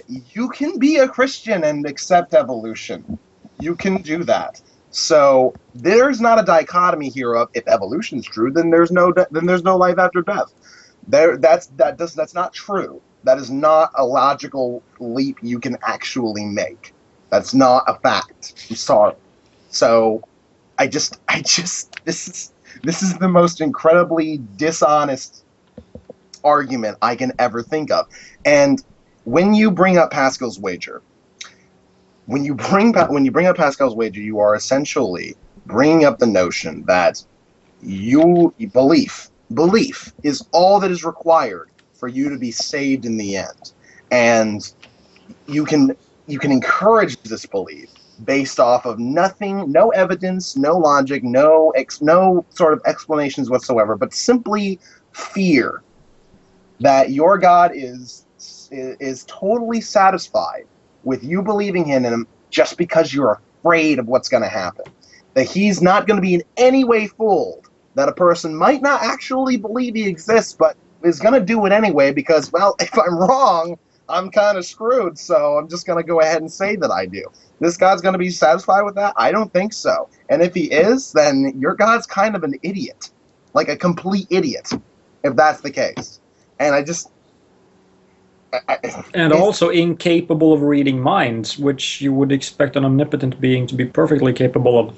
you can be a Christian and accept evolution. You can do that. So there's not a dichotomy here of if evolution is true, then there's no life after death. That's not true. That is not a logical leap you can actually make. That's not a fact. I'm sorry. So this is the most incredibly dishonest argument I can ever think of. And when you bring up Pascal's wager, when you bring up Pascal's wager, you are essentially bringing up the notion that belief is all that is required for you to be saved in the end, and you can encourage this belief based off of nothing, no evidence, no logic, no sort of explanations whatsoever, but simply fear that your God is totally satisfied with you believing in him just because you're afraid of what's going to happen. That he's not going to be in any way fooled. That a person might not actually believe he exists, but is going to do it anyway because, well, if I'm wrong, I'm kind of screwed, so I'm just going to go ahead and say that I do. This God's going to be satisfied with that? I don't think so. And if he is, then your God's kind of an idiot. Like a complete idiot, if that's the case. And and also incapable of reading minds, which you would expect an omnipotent being to be perfectly capable of.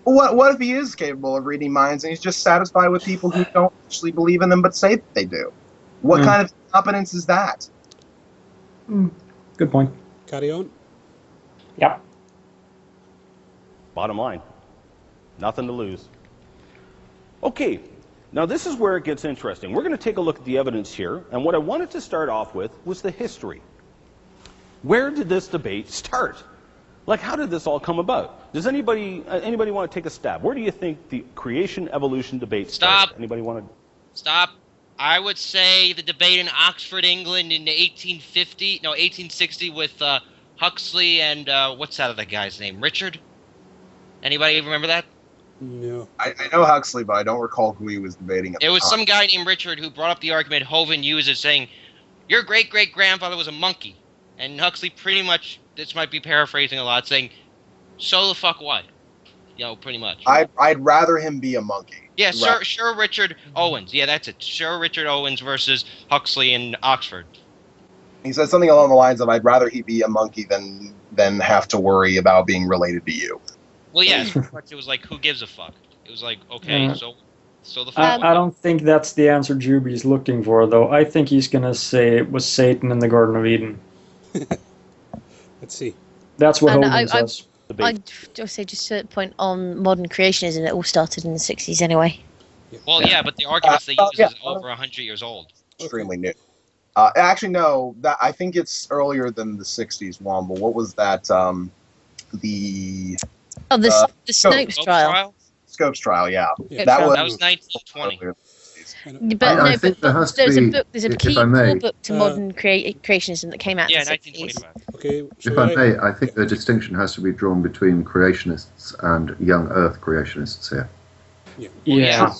What if he is capable of reading minds and he's just satisfied with people who don't actually believe in them but say that they do? What kind of competence is that? Good point. Carry on. Yep. Bottom line, nothing to lose. Okay, now this is where it gets interesting. We're going to take a look at the evidence here, and what I wanted to start off with was the history. Where did this debate start? Like, how did this all come about? Does anybody want to take a stab? Where do you think the creation-evolution debate started? Anybody want to? Stop. I would say the debate in Oxford, England in the 1860 with Huxley and what's that other guy's name? Richard? Anybody remember that? No. I know Huxley, but I don't recall who he was debating at It the was time. some guy named Richard who brought up the argument Hovind uses, saying, your great-great-grandfather was a monkey. And Huxley pretty much, this might be paraphrasing a lot, saying, so the fuck what? You know, pretty much. I'd rather him be a monkey. Yeah, Sir Richard Owens. Yeah, that's it. Sir Richard Owens versus Huxley in Oxford. He said something along the lines of, I'd rather he be a monkey than have to worry about being related to you. Well, yeah, it was like, who gives a fuck? It was like, okay, so the fuck. I don't think that's the answer Juby's looking for, though. I think he's going to say it was Satan in the Garden of Eden. Let's see. That's what Hogan says. I'd just say, just to point on modern creationism, it all started in the 60s anyway. Well, yeah, but the arguments they use is over 100 years old. Extremely new. Actually, no. I think it's earlier than the 60s, Womble. What was that? The Snopes trial. Scopes trial, yeah. That was 1920. But I think there has to be, there's a if key I may, book to modern creationism that came out in the 60s. 1925. Okay. If I may, I think the distinction has to be drawn between creationists and young Earth creationists here. Yeah.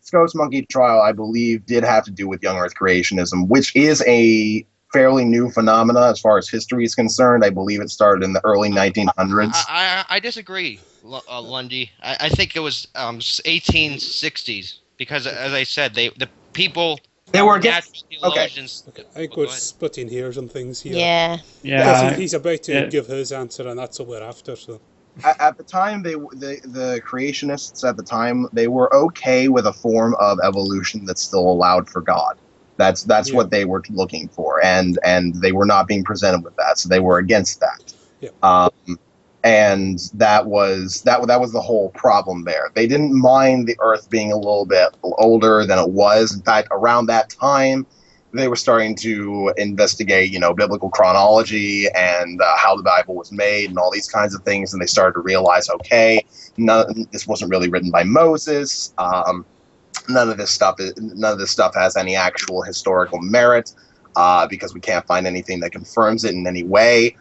Scopes monkey trial, I believe, did have to do with young Earth creationism, which is a fairly new phenomena as far as history is concerned. I believe it started in the early 1900s. I disagree, Lundy. I think it was 1860s because, as I said, the people. They were theologians. Okay. I think we're splitting hairs on things here. Yeah. He's about to give his answer, and that's what we're after. So. At the time, the creationists at the time, they were okay with a form of evolution that still allowed for God. That's what they were looking for, and they were not being presented with that, so they were against that. Yeah. And that was the whole problem there. They didn't mind the Earth being a little bit older than it was. In fact, around that time, they were starting to investigate, biblical chronology and how the Bible was made and all these kinds of things. And they started to realize, okay, this wasn't really written by Moses. None of this stuff has any actual historical merit because we can't find anything that confirms it in any way.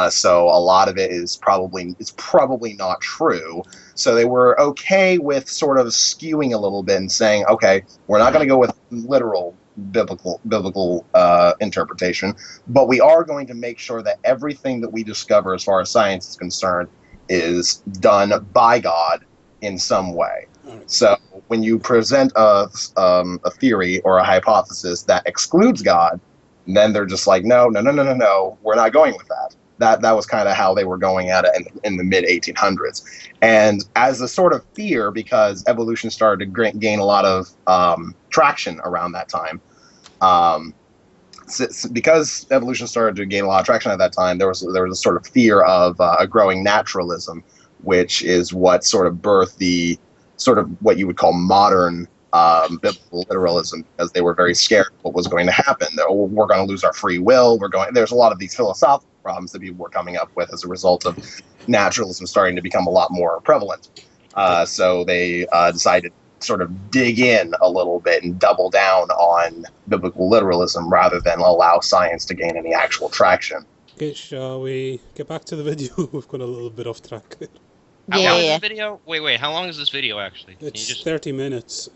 So a lot of it is probably not true. So they were okay with sort of skewing a little bit and saying, okay, we're not going to go with literal biblical interpretation, but we are going to make sure that everything that we discover as far as science is concerned is done by God in some way. So when you present a theory or a hypothesis that excludes God, then they're just like, no, we're not going with that. That was kind of how they were going at it in the mid-1800s. And as a sort of fear, because evolution started to gain a lot of traction around that time, because evolution started to gain a lot of traction at that time, there was a sort of fear of a growing naturalism, which is what sort of birthed the sort of what you would call modern biblical literalism, because they were very scared of what was going to happen. We're going to lose our free will. There's a lot of these philosophical problems that people were coming up with as a result of naturalism starting to become a lot more prevalent. So they decided to sort of dig in a little bit and double down on biblical literalism rather than allow science to gain any actual traction. Okay, shall we get back to the video? We've gone a little bit off track. How long is this video? Wait, how long is this video actually? It's 30 minutes.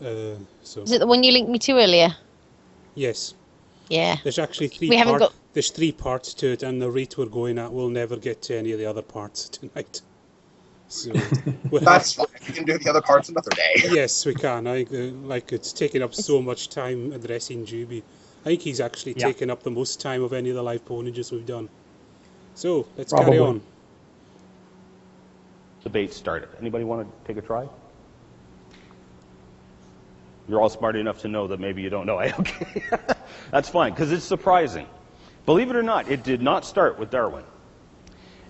So. Is it the one you linked me to earlier? Yes. Yeah. There's actually there's 3 parts to it, and the rate we're going at, we'll never get to any of the other parts tonight. So that's fine. We can do the other parts another day. Yes, we can. It's taking up so much time addressing Juby. I think he's actually taken up the most time of any of the live ponages we've done. So let's carry on. Debate started. Anybody want to take a try? You're all smart enough to know that maybe you don't know. Okay, that's fine, because it's surprising. Believe it or not, it did not start with Darwin.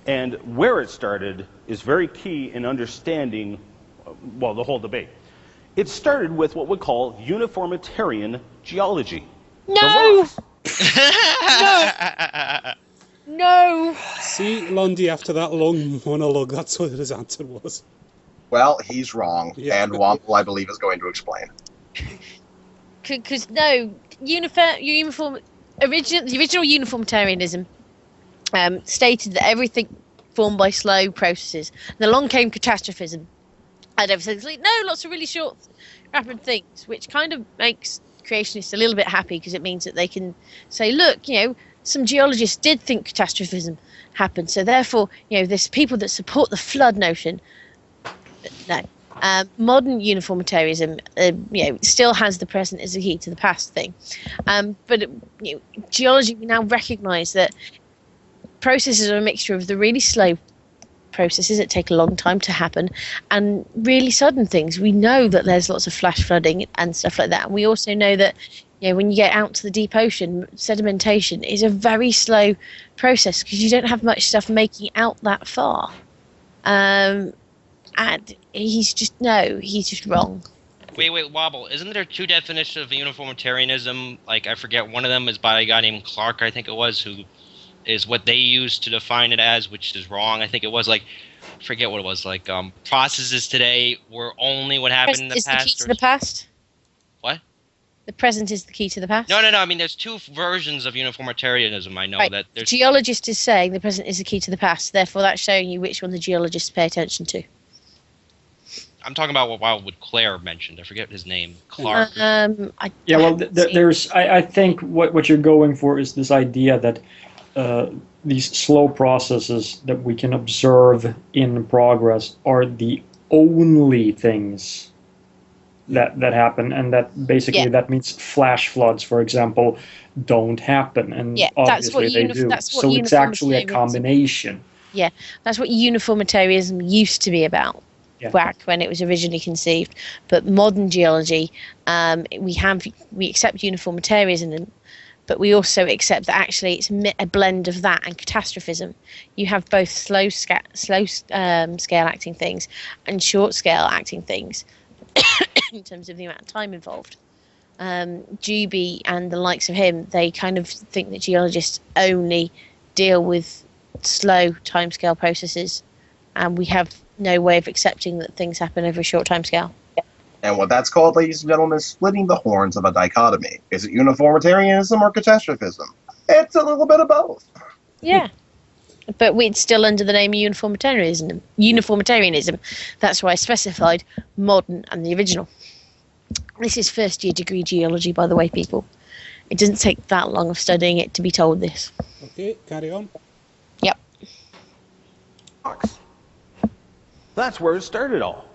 And where it started is very key in understanding, well, the whole debate. It started with what we call uniformitarian geology. No! No! See, Lundy, after that long monologue, that's what his answer was. Well, he's wrong, Yeah. and Womple, I believe, is going to explain. Because no, the original uniformitarianism stated that everything formed by slow processes. And along came catastrophism, and everything's like, no, lots of really short, rapid things, which kind of makes creationists a little bit happy because it means that they can say, look, you know, some geologists did think catastrophism happened, so therefore, you know, there's people that support the flood notion. No. Modern uniformitarianism, you know, still has the present is the key to the past thing. But you know, geology, we now recognise that processes are a mixture of the really slow processes that take a long time to happen and really sudden things. We know that there's lots of flash flooding and stuff like that. And we also know that, you know, when you get out to the deep ocean, sedimentation is a very slow process because you don't have much stuff making out that far. And he's just wrong. Wait, Wobble. Isn't there two definitions of uniformitarianism? Like, I forget, one of them is by a guy named Clark, I think it was, who is what they used to define it as, which is wrong. I think it was like, I forget what it was, like, processes today were only what happened in the past. Is the key to the past? What? The present is the key to the past? No. I mean, there's two versions of uniformitarianism. I know right. that there's... The geologist is saying the present is the key to the past. Therefore, that's showing you which one the geologists pay attention to. I'm talking about what Claire mentioned. I forget his name. Clark. There's. I think what you're going for is this idea that these slow processes that we can observe in progress are the only things that happen, and that basically that means flash floods, for example, don't happen, and obviously they do. So it's actually a combination. Yeah, that's what uniformitarianism used to be about. Back when it was originally conceived, but modern geology, we accept uniformitarianism, but we also accept that actually it's a blend of that and catastrophism. You have both slow scale acting things and short scale acting things in terms of the amount of time involved. Juby and the likes of him, they kind of think that geologists only deal with slow timescale processes, and we have no way of accepting that things happen over a short time scale. And what that's called, ladies and gentlemen, is splitting the horns of a dichotomy. Is it uniformitarianism or catastrophism? It's a little bit of both. Yeah. But it's still under the name of uniformitarianism. That's why I specified modern and the original. This is first year degree geology, by the way, people. It doesn't take that long of studying it to be told this. Okay, carry on. Yep. That's where it started all.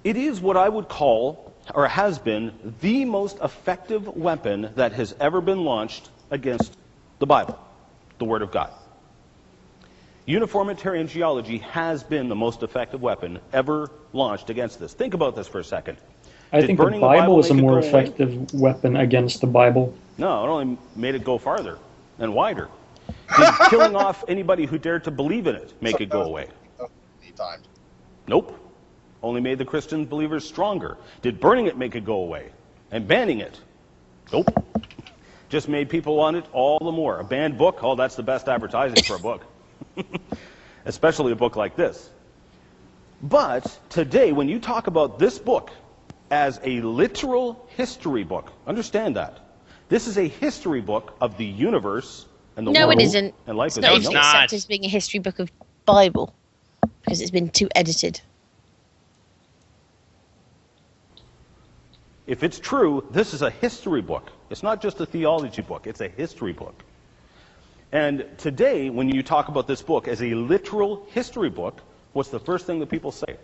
It is what I would call, or has been, the most effective weapon that has ever been launched against the Bible, the Word of God. Uniformitarian geology has been the most effective weapon ever launched against this. Think about this for a second. I think the Bible is a more effective weapon against the Bible. No, it only made it go farther and wider. Did killing off anybody who dared to believe in it make it go away? Times. Nope. Only made the Christian believers stronger. Did burning it make it go away? And banning it? Nope. Just made people want it all the more. A banned book? Oh, that's the best advertising for a book. Especially a book like this. But today, when you talk about this book as a literal history book, understand that. This is a history book of the universe and the world. No, it isn't. And life it's not even not. accepted as being a history book of Bible. Because it's been too edited. If it's true, this is a history book. It's not just a theology book, it's a history book. And today, when you talk about this book as a literal history book, what's the first thing that people say?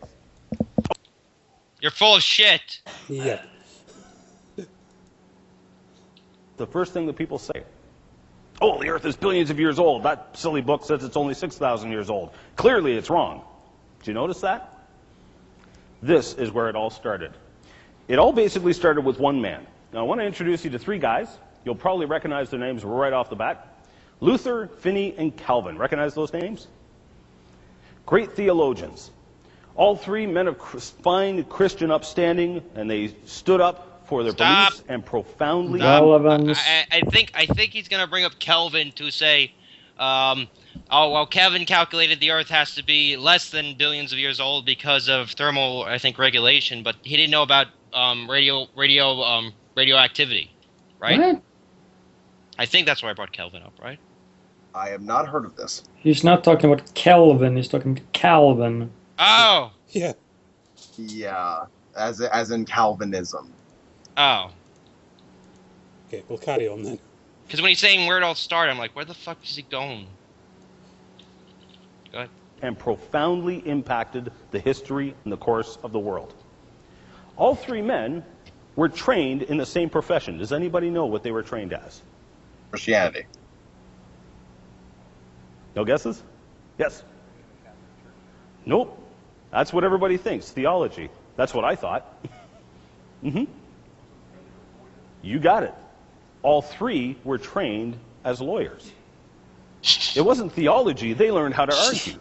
You're full of shit. Yeah. The first thing that people say. Oh, the Earth is billions of years old. That silly book says it's only 6,000 years old. Clearly, it's wrong. Did you notice that? This is where it all started. It all basically started with one man. Now, I want to introduce you to three guys. You'll probably recognize their names right off the bat. Luther, Finney, and Calvin. Recognize those names? Great theologians. All three men of fine Christian upstanding, and they stood up for their beliefs and profoundly... I think he's going to bring up Kelvin to say, Kelvin calculated the Earth has to be less than billions of years old because of thermal, I think, regulation, but he didn't know about radioactivity, right? What? I think that's why I brought Kelvin up, right? I have not heard of this. He's not talking about Kelvin, he's talking about Calvin. Oh! Yeah. Yeah, as in Calvinism. Oh. Okay, we'll carry on then. Because when he's saying where it all started, I'm like, where the fuck is he going? Go ahead. And profoundly impacted the history and the course of the world. All three men were trained in the same profession. Does anybody know what they were trained as? Christianity. No guesses? Yes. Nope. That's what everybody thinks. Theology. That's what I thought. You got it. All three were trained as lawyers. It wasn't theology. They learned how to argue.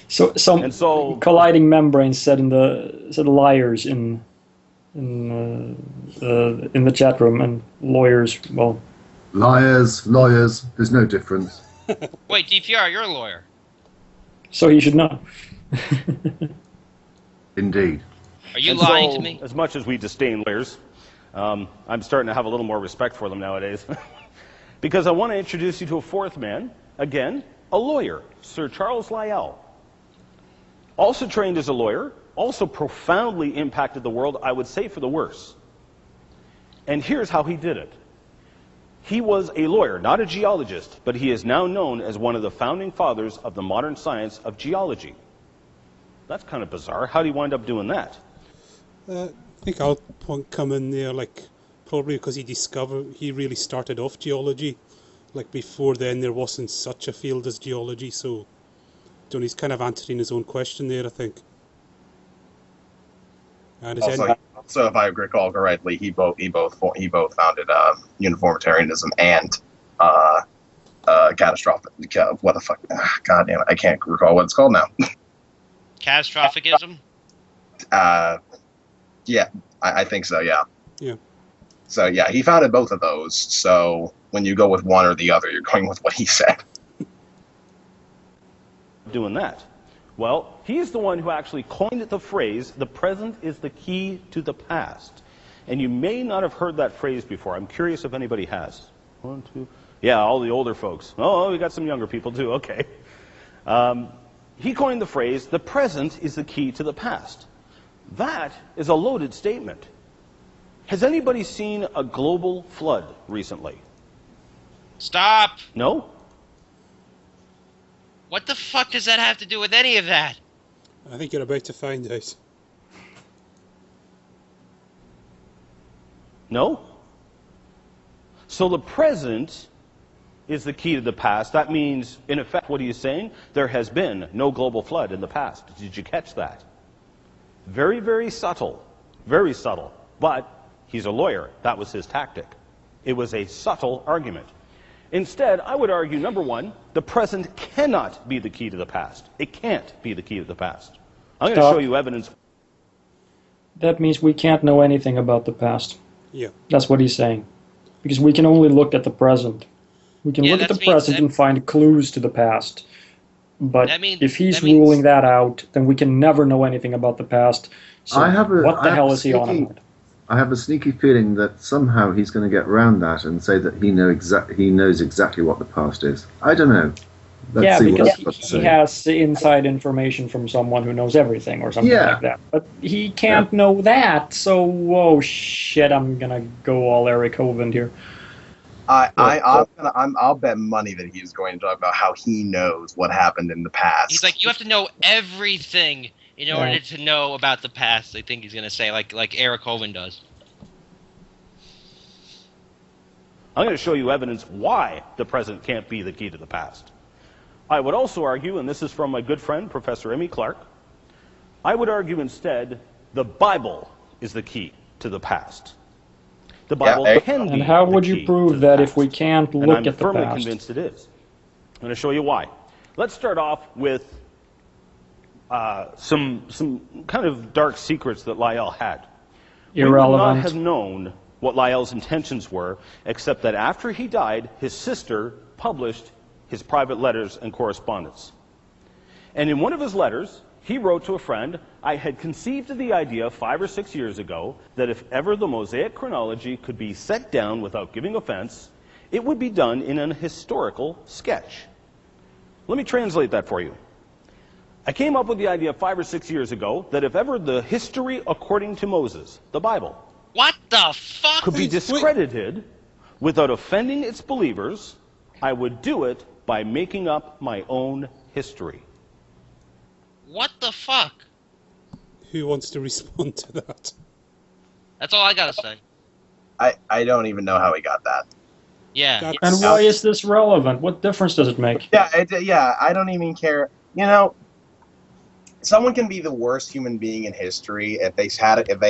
So colliding membranes said liars in the chat room, and lawyers, well, Liars, there's no difference. Wait, DPR, you're a lawyer. So he should know. Indeed. Are you lying to me? As much as we disdain lawyers, I'm starting to have a little more respect for them nowadays. Because I want to introduce you to a fourth man, again, a lawyer, Sir Charles Lyell. Also trained as a lawyer, also profoundly impacted the world, I would say for the worse. And here's how he did it. He was a lawyer, not a geologist, but he is now known as one of the founding fathers of the modern science of geology. That's kind of bizarre. How do you wind up doing that? I think I'll come in there, probably because he really started off geology. Before then, there wasn't such a field as geology, so he's kind of answering his own question there, I think. And also, if I recall correctly, he both founded Uniformitarianism and catastrophic. What the fuck? God damn it! I can't recall what it's called now. Catastrophicism? Yeah, I think so. Yeah. Yeah. So yeah, he founded both of those. So when you go with one or the other, you're going with what he said. Doing that. Well, he's the one who actually coined the phrase, the present is the key to the past. And you may not have heard that phrase before. I'm curious if anybody has. One, two. Yeah, all the older folks. Oh, we got some younger people too. Okay. He coined the phrase, the present is the key to the past. That is a loaded statement. Has anybody seen a global flood recently? Stop! No? What the fuck does that have to do with any of that? I think you're about to find out. No? So the present is the key to the past. That means, in effect, what are you saying? There has been no global flood in the past. Did you catch that? Very, very subtle. Very subtle. But he's a lawyer. That was his tactic. It was a subtle argument. Instead, I would argue, number one, the present cannot be the key to the past. It can't be the key to the past. I'm going to show you evidence. That means we can't know anything about the past. Yeah. That's what he's saying. Because we can only look at the present. We can look at the present and find clues to the past. But if he's ruling that out, then we can never know anything about the past. So what the hell is he on about? I have a sneaky feeling that somehow he's going to get around that and say that he knows exactly what the past is. I don't know. Let's see because he has inside information from someone who knows everything or something like that. But he can't know that, so whoa, shit, I'm going to go all Eric Hovind here. I'll bet money that he's going to talk about how he knows what happened in the past. He's like, you have to know everything in order to know about the past. I think he's going to say, like Eric Hovind does. I'm going to show you evidence why the present can't be the key to the past. I would also argue, and this is from my good friend, Professor Emmy Clark, I would argue instead the Bible is the key to the past. The Bible can be And how would you prove that if we can't look at the past? And I'm firmly convinced it is. I'm going to show you why. Let's start off with some kind of dark secrets that Lyell had. Irrelevant. We would not have known what Lyell's intentions were, except that after he died, his sister published his private letters and correspondence. And in one of his letters, he wrote to a friend, "I had conceived of the idea 5 or 6 years ago that if ever the Mosaic chronology could be set down without giving offense, it would be done in an historical sketch." Let me translate that for you. I came up with the idea 5 or 6 years ago that if ever the history according to Moses, the Bible, What the fuck? could be discredited without offending its believers, I would do it by making up my own history. What the fuck? Who wants to respond to that? That's all I gotta say. I don't even know how he got that. Yeah. That's- And why is this relevant? What difference does it make? Yeah, I don't even care. You know, someone can be the worst human being in history if they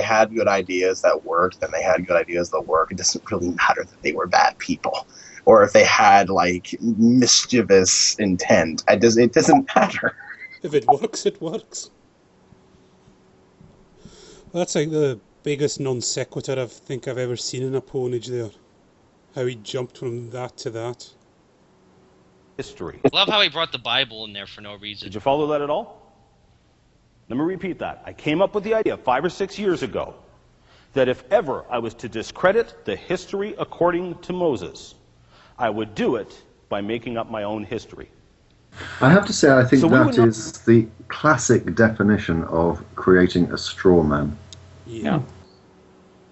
had good ideas that worked, then they had good ideas that work. It doesn't really matter that they were bad people, or if they had like mischievous intent. It doesn't matter. If it works, it works. That's like the biggest non sequitur I think I've ever seen in a PWNage there. How he jumped from that to that. History. Love how he brought the Bible in there for no reason. Did you follow that at all? Let me repeat that. I came up with the idea 5 or 6 years ago that if ever I was to discredit the history according to Moses, I would do it by making up my own history. I have to say, I think So we would that not- is the classic definition of creating a straw man. Yeah.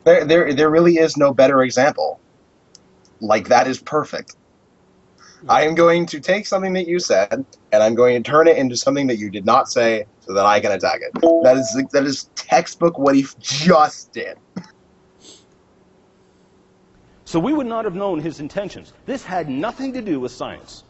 There really is no better example. Like, that is perfect. I am going to take something that you said, and I'm going to turn it into something that you did not say, so that I can attack it. That is textbook what he just did. So we would not have known his intentions. This had nothing to do with science.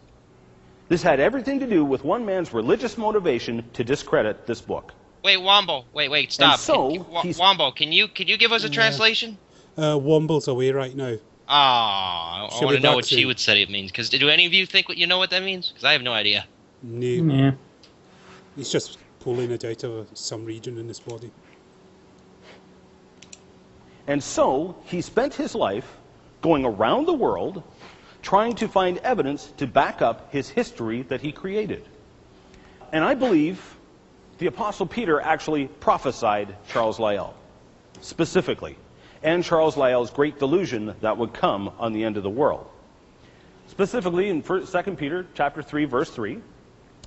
This had everything to do with one man's religious motivation to discredit this book. Wait, Wombo. Wait, stop. And so, Wombo, can you give us a translation? Womble's away right now. Ah, I Should want we to know back what to- she would say it means. Because do any of you think you know what that means? Because I have no idea. No. Yeah. He's just pulling it out of some region in his body. And so he spent his life going around the world trying to find evidence to back up his history that he created. And I believe the Apostle Peter actually prophesied Charles Lyell, specifically, and Charles Lyell's great delusion that would come on the end of the world. Specifically in 2 Peter chapter 3, verse 3,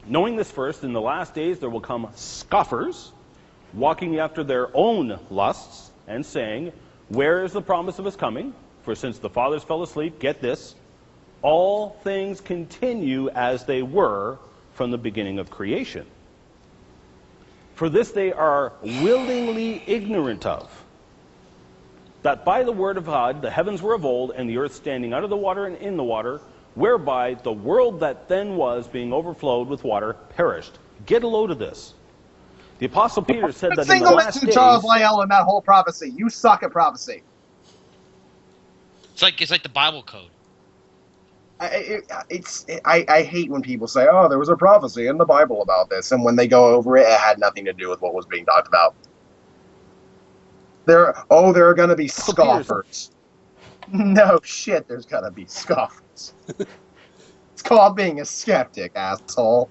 knowing this first, in the last days there will come scoffers, walking after their own lusts, and saying, where is the promise of his coming? For since the fathers fell asleep, get this, all things continue as they were from the beginning of creation. For this they are willingly ignorant of, that by the word of God the heavens were of old, and the earth standing out of the water and in the water, whereby the world that then was, being overflowed with water, perished. Get a load of this. The Apostle Peter said that in the Single last mention days... Charles Lyell in that whole prophecy. You suck at prophecy. It's like the Bible code. I hate when people say, oh, there was a prophecy in the Bible about this, and when they go over it, it had nothing to do with what was being talked about. There are going to be scoffers. No shit, there's going to be scoffers. It's called being a skeptic, asshole.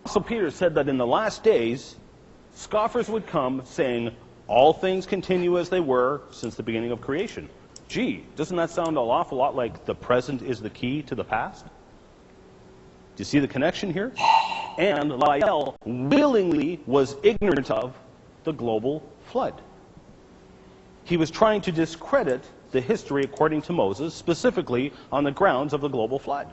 So Peter said that in the last days, scoffers would come saying, all things continue as they were since the beginning of creation. Gee, doesn't that sound an awful lot like the present is the key to the past? Do you see the connection here? And Lyell willingly was ignorant of the global flood. He was trying to discredit the history according to Moses, specifically on the grounds of the global flood.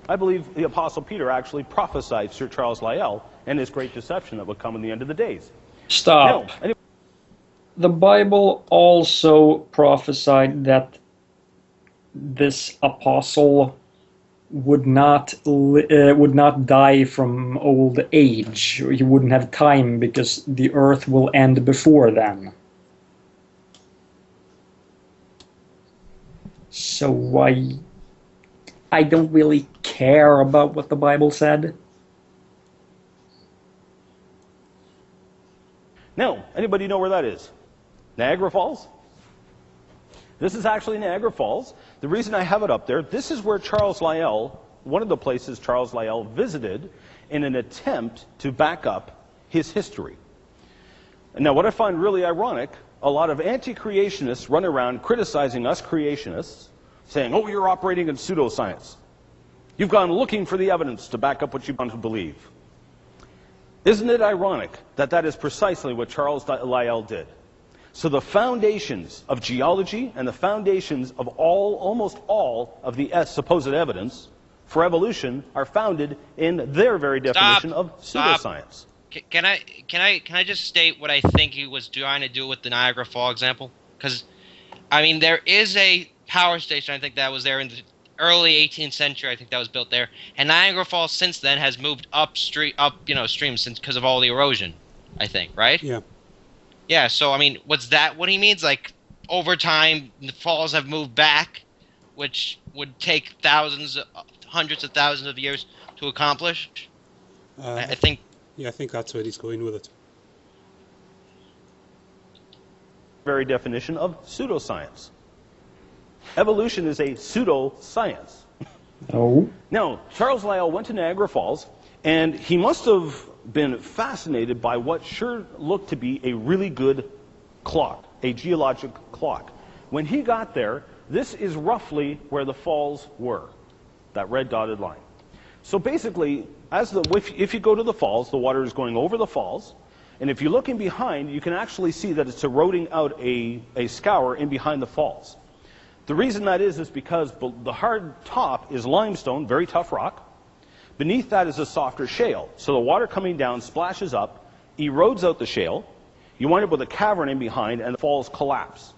I believe the Apostle Peter actually prophesied Sir Charles Lyell and his great deception that would come in the end of the days. Stop. Now, anyway, The Bible also prophesied that this apostle would not die from old age. He wouldn't have time because the earth will end before then. So why I don't really care about what the Bible said. Now, anybody know where that is? Niagara Falls? This is actually Niagara Falls. The reason I have it up there, this is where Charles Lyell, one of the places Charles Lyell visited in an attempt to back up his history. Now, what I find really ironic, a lot of anti-creationists run around criticizing us creationists, saying, oh, you're operating in pseudoscience. You've gone looking for the evidence to back up what you want to believe. Isn't it ironic that that is precisely what Charles Lyell did? So the foundations of geology and the foundations of almost all of the supposed evidence for evolution are founded in their very definition of pseudoscience. Can I just state what I think he was trying to do with the Niagara Falls example? Because, I mean, there is a power station, I think, that was there in the early 18th century. I think that was built there, and Niagara Falls since then has moved upstream, since because of all the erosion. I think, right? Yeah. Yeah. So, I mean, what's that? What he means, like, over time, the falls have moved back, which would take hundreds of thousands of years to accomplish. I think. Yeah, I think that's where he's going with it. Very definition of pseudoscience. Evolution is a pseudoscience. Oh. Now, Charles Lyell went to Niagara Falls, and he must have been fascinated by what sure looked to be a really good clock, a geologic clock. When he got there, this is roughly where the falls were, that red dotted line. So basically, if you go to the falls, the water is going over the falls, and if you look in behind, you can actually see that it's eroding out a scour in behind the falls. The reason that is because the hard top is limestone, very tough rock. Beneath that is a softer shale. So the water coming down splashes up, erodes out the shale. You wind up with a cavern in behind, and the falls collapse.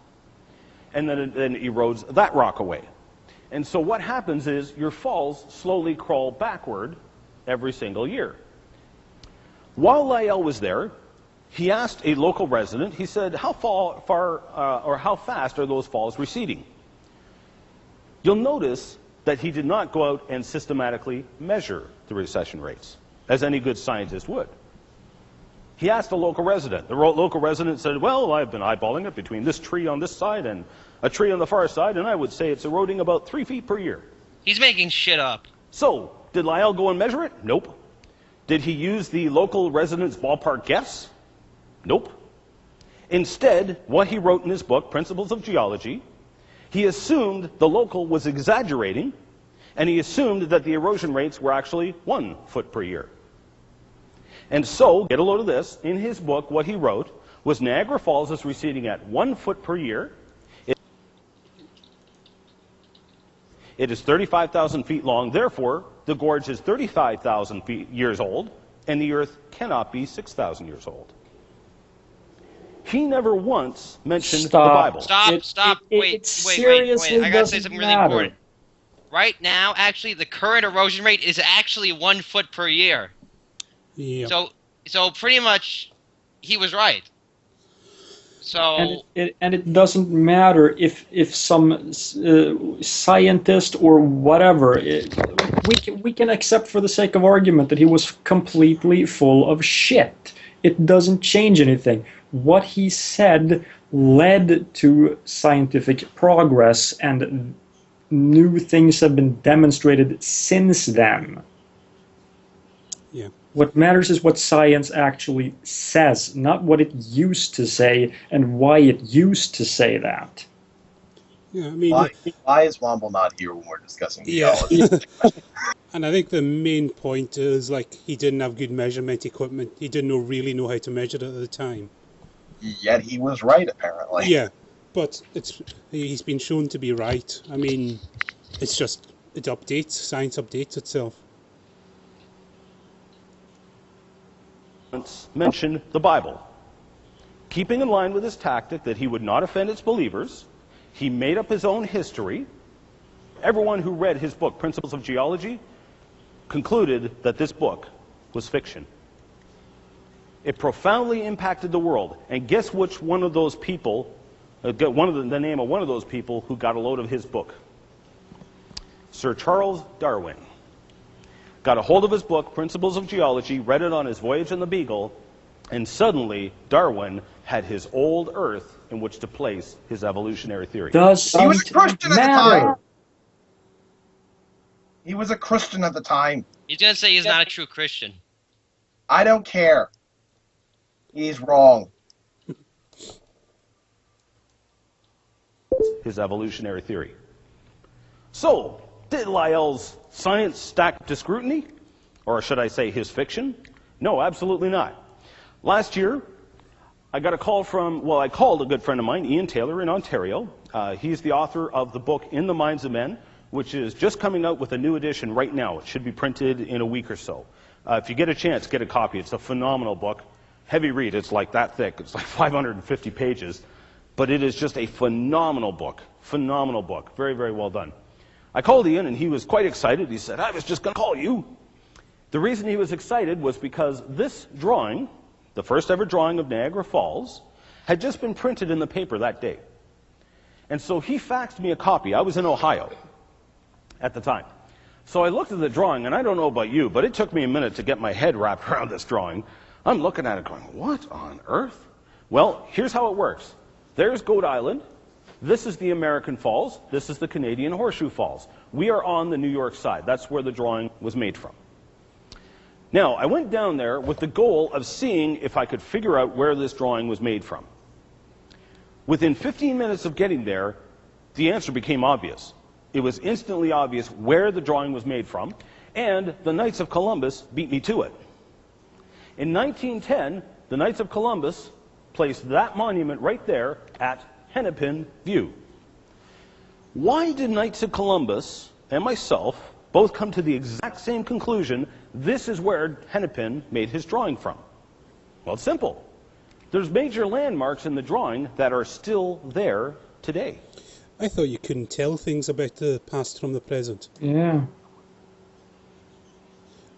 And then it erodes that rock away. And so what happens is your falls slowly crawl backward every single year. While Lyell was there, he asked a local resident, he said, how fast are those falls receding? You'll notice that he did not go out and systematically measure the recession rates, as any good scientist would. He asked a local resident. The local resident said, well, I've been eyeballing it between this tree on this side and a tree on the far side, and I would say it's eroding about 3 feet per year. He's making shit up. So, did Lyell go and measure it? Nope. Did he use the local resident's ballpark guess? Nope. Instead, what he wrote in his book, Principles of Geology, he assumed the local was exaggerating, and he assumed that the erosion rates were actually 1 foot per year. And so, get a load of this, in his book, what he wrote was Niagara Falls is receding at 1 foot per year. It is 35,000 feet long, therefore, the gorge is 35,000 years old, and the Earth cannot be 6,000 years old. He never once mentioned the Bible. Stop. Wait. I gotta say something really important. Right now, actually, the current erosion rate is actually 1 foot per year. Yeah. So pretty much, he was right. So and it doesn't matter if some scientist or whatever, we can accept for the sake of argument that he was completely full of shit. It doesn't change anything. What he said led to scientific progress, and new things have been demonstrated since then. Yeah. What matters is what science actually says, not what it used to say and why it used to say that. Yeah, I mean, why is Womble not here when we're discussing geology? Yeah. And I think the main point is, like, he didn't have good measurement equipment. He didn't really know how to measure it at the time. Yet he was right, apparently. Yeah, but he's been shown to be right. I mean, it's just, science updates itself. Mentioned the Bible. Keeping in line with his tactic that he would not offend its believers, he made up his own history. Everyone who read his book, Principles of Geology, concluded that this book was fiction. It profoundly impacted the world. And guess which one of those people, the name of one of those people who got a load of his book? Sir Charles Darwin. Got a hold of his book, Principles of Geology, read it on his voyage in the Beagle, and suddenly Darwin had his old Earth in which to place his evolutionary theory. He was a Christian at the time. He was a Christian at the time. He's going to say he's not a true Christian. I don't care. He's wrong. His evolutionary theory. So, did Lyell's science stack to scrutiny? Or should I say his fiction? No, absolutely not. Last year, I got a call from, well, I called a good friend of mine, Iain Taylor in Ontario. He's the author of the book In the Minds of Men, which is just coming out with a new edition right now. It should be printed in a week or so. If you get a chance, get a copy. It's a phenomenal book. Heavy read. It's like that thick. It's like 550 pages. But it is just a phenomenal book. Phenomenal book. Very, very well done. I called Iain, and he was quite excited. He said, I was just going to call you. The reason he was excited was because this drawing, the first ever drawing of Niagara Falls, had just been printed in the paper that day. And so he faxed me a copy. I was in Ohio at the time. So I looked at the drawing, and I don't know about you, but it took me a minute to get my head wrapped around this drawing. I'm looking at it going, what on earth? Well, here's how it works. There's Goat Island. This is the American Falls. This is the Canadian Horseshoe Falls. We are on the New York side. That's where the drawing was made from. Now, I went down there with the goal of seeing if I could figure out where this drawing was made from. Within 15 minutes of getting there, the answer became obvious. It was instantly obvious where the drawing was made from, and the Knights of Columbus beat me to it. In 1910, the Knights of Columbus placed that monument right there at Hennepin View. Why did Knights of Columbus and myself both come to the exact same conclusion, this is where Hennepin made his drawing from? Well, it's simple. There's major landmarks in the drawing that are still there today. I thought you couldn't tell things about the past from the present. Yeah.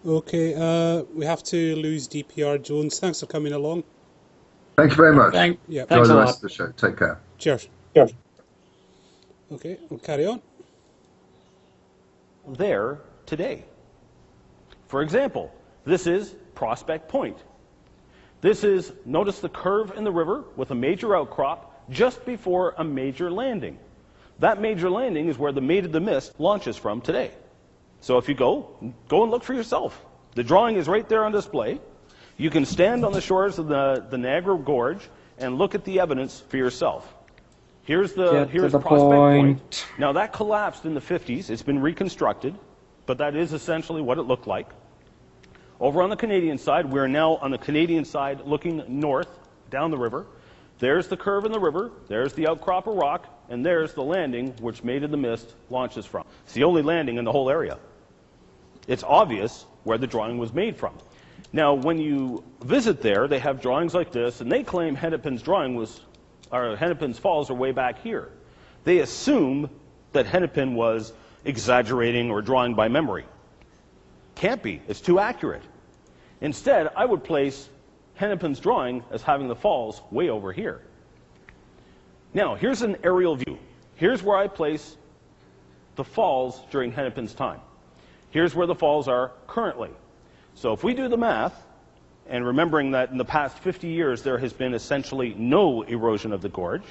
Okay, we have to lose DPR Jones. Thanks for coming along. Thank you very much. Yeah. Enjoy Thanks the a rest lot. of the show. Take care. Cheers. Cheers. Okay, we'll carry on. There today. For example, this is Prospect Point. This is, notice the curve in the river with a major outcrop just before a major landing. That major landing is where the Maid of the Mist launches from today. So if you go and look for yourself. The drawing is right there on display. You can stand on the shores of the Niagara Gorge and look at the evidence for yourself. Here's Prospect Point. Now that collapsed in the 50s. It's been reconstructed, but that is essentially what it looked like. Over on the Canadian side, we're now on the Canadian side looking north down the river. There's the curve in the river, there's the outcrop of rock, and there's the landing which Maid of the Mist launches from. It's the only landing in the whole area. It's obvious where the drawing was made from. Now, when you visit there, they have drawings like this, and they claim Hennepin's Hennepin's Falls are way back here. They assume that Hennepin was exaggerating or drawing by memory. Can't be. It's too accurate. Instead, I would place Hennepin's drawing as having the falls way over here. Now, here's an aerial view. Here's where I place the falls during Hennepin's time. Here's where the falls are currently. So if we do the math, and remembering that in the past 50 years there has been essentially no erosion of the gorge,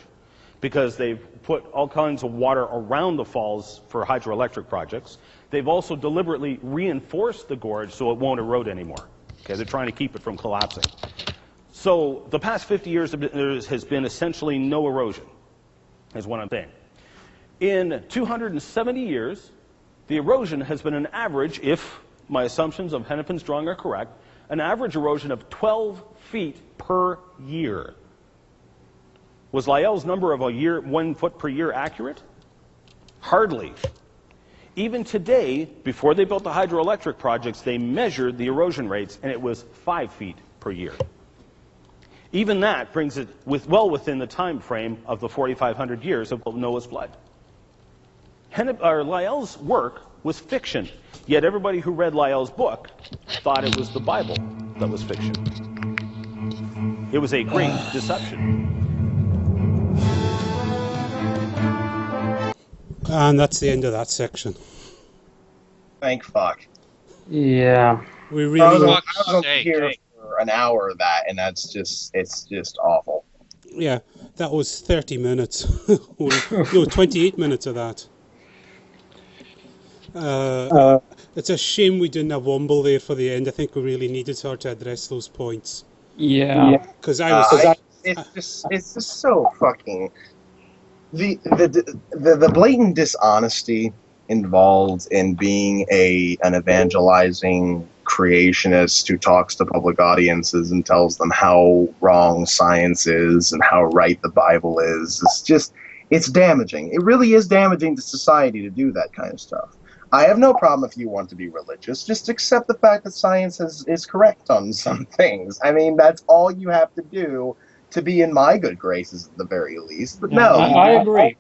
because they've put all kinds of water around the falls for hydroelectric projects. They've also deliberately reinforced the gorge so it won't erode anymore. Okay, they're trying to keep it from collapsing. So the past 50 years there has been essentially no erosion, is what I'm saying. In 270 years, the erosion has been an average, if my assumptions of Hennepin's drawing are correct, an average erosion of 12 feet per year. Was Lyell's number of 1 foot per year accurate? Hardly. Even today, before they built the hydroelectric projects, they measured the erosion rates, and it was 5 feet per year. Even that brings it well within the time frame of the 4,500 years of Noah's flood. Lyell's work was fiction, yet everybody who read Lyell's book thought it was the Bible that was fiction. It was a great deception. And that's the end of that section. Thank fuck. Yeah. We I really was only here for an hour of that, and it's just awful. Yeah, that was 30 minutes. No, 28 minutes of that. It's a shame we didn't have Womble there for the end. I think we really needed her to address those points. Yeah. Because it's just so fucking the blatant dishonesty involved in being an evangelizing creationist who talks to public audiences and tells them how wrong science is and how right the Bible is. It's damaging. It really is damaging to society to do that kind of stuff. I have no problem if you want to be religious. Just accept the fact that science is correct on some things. I mean, that's all you have to do to be in my good graces at the very least. But no, I agree.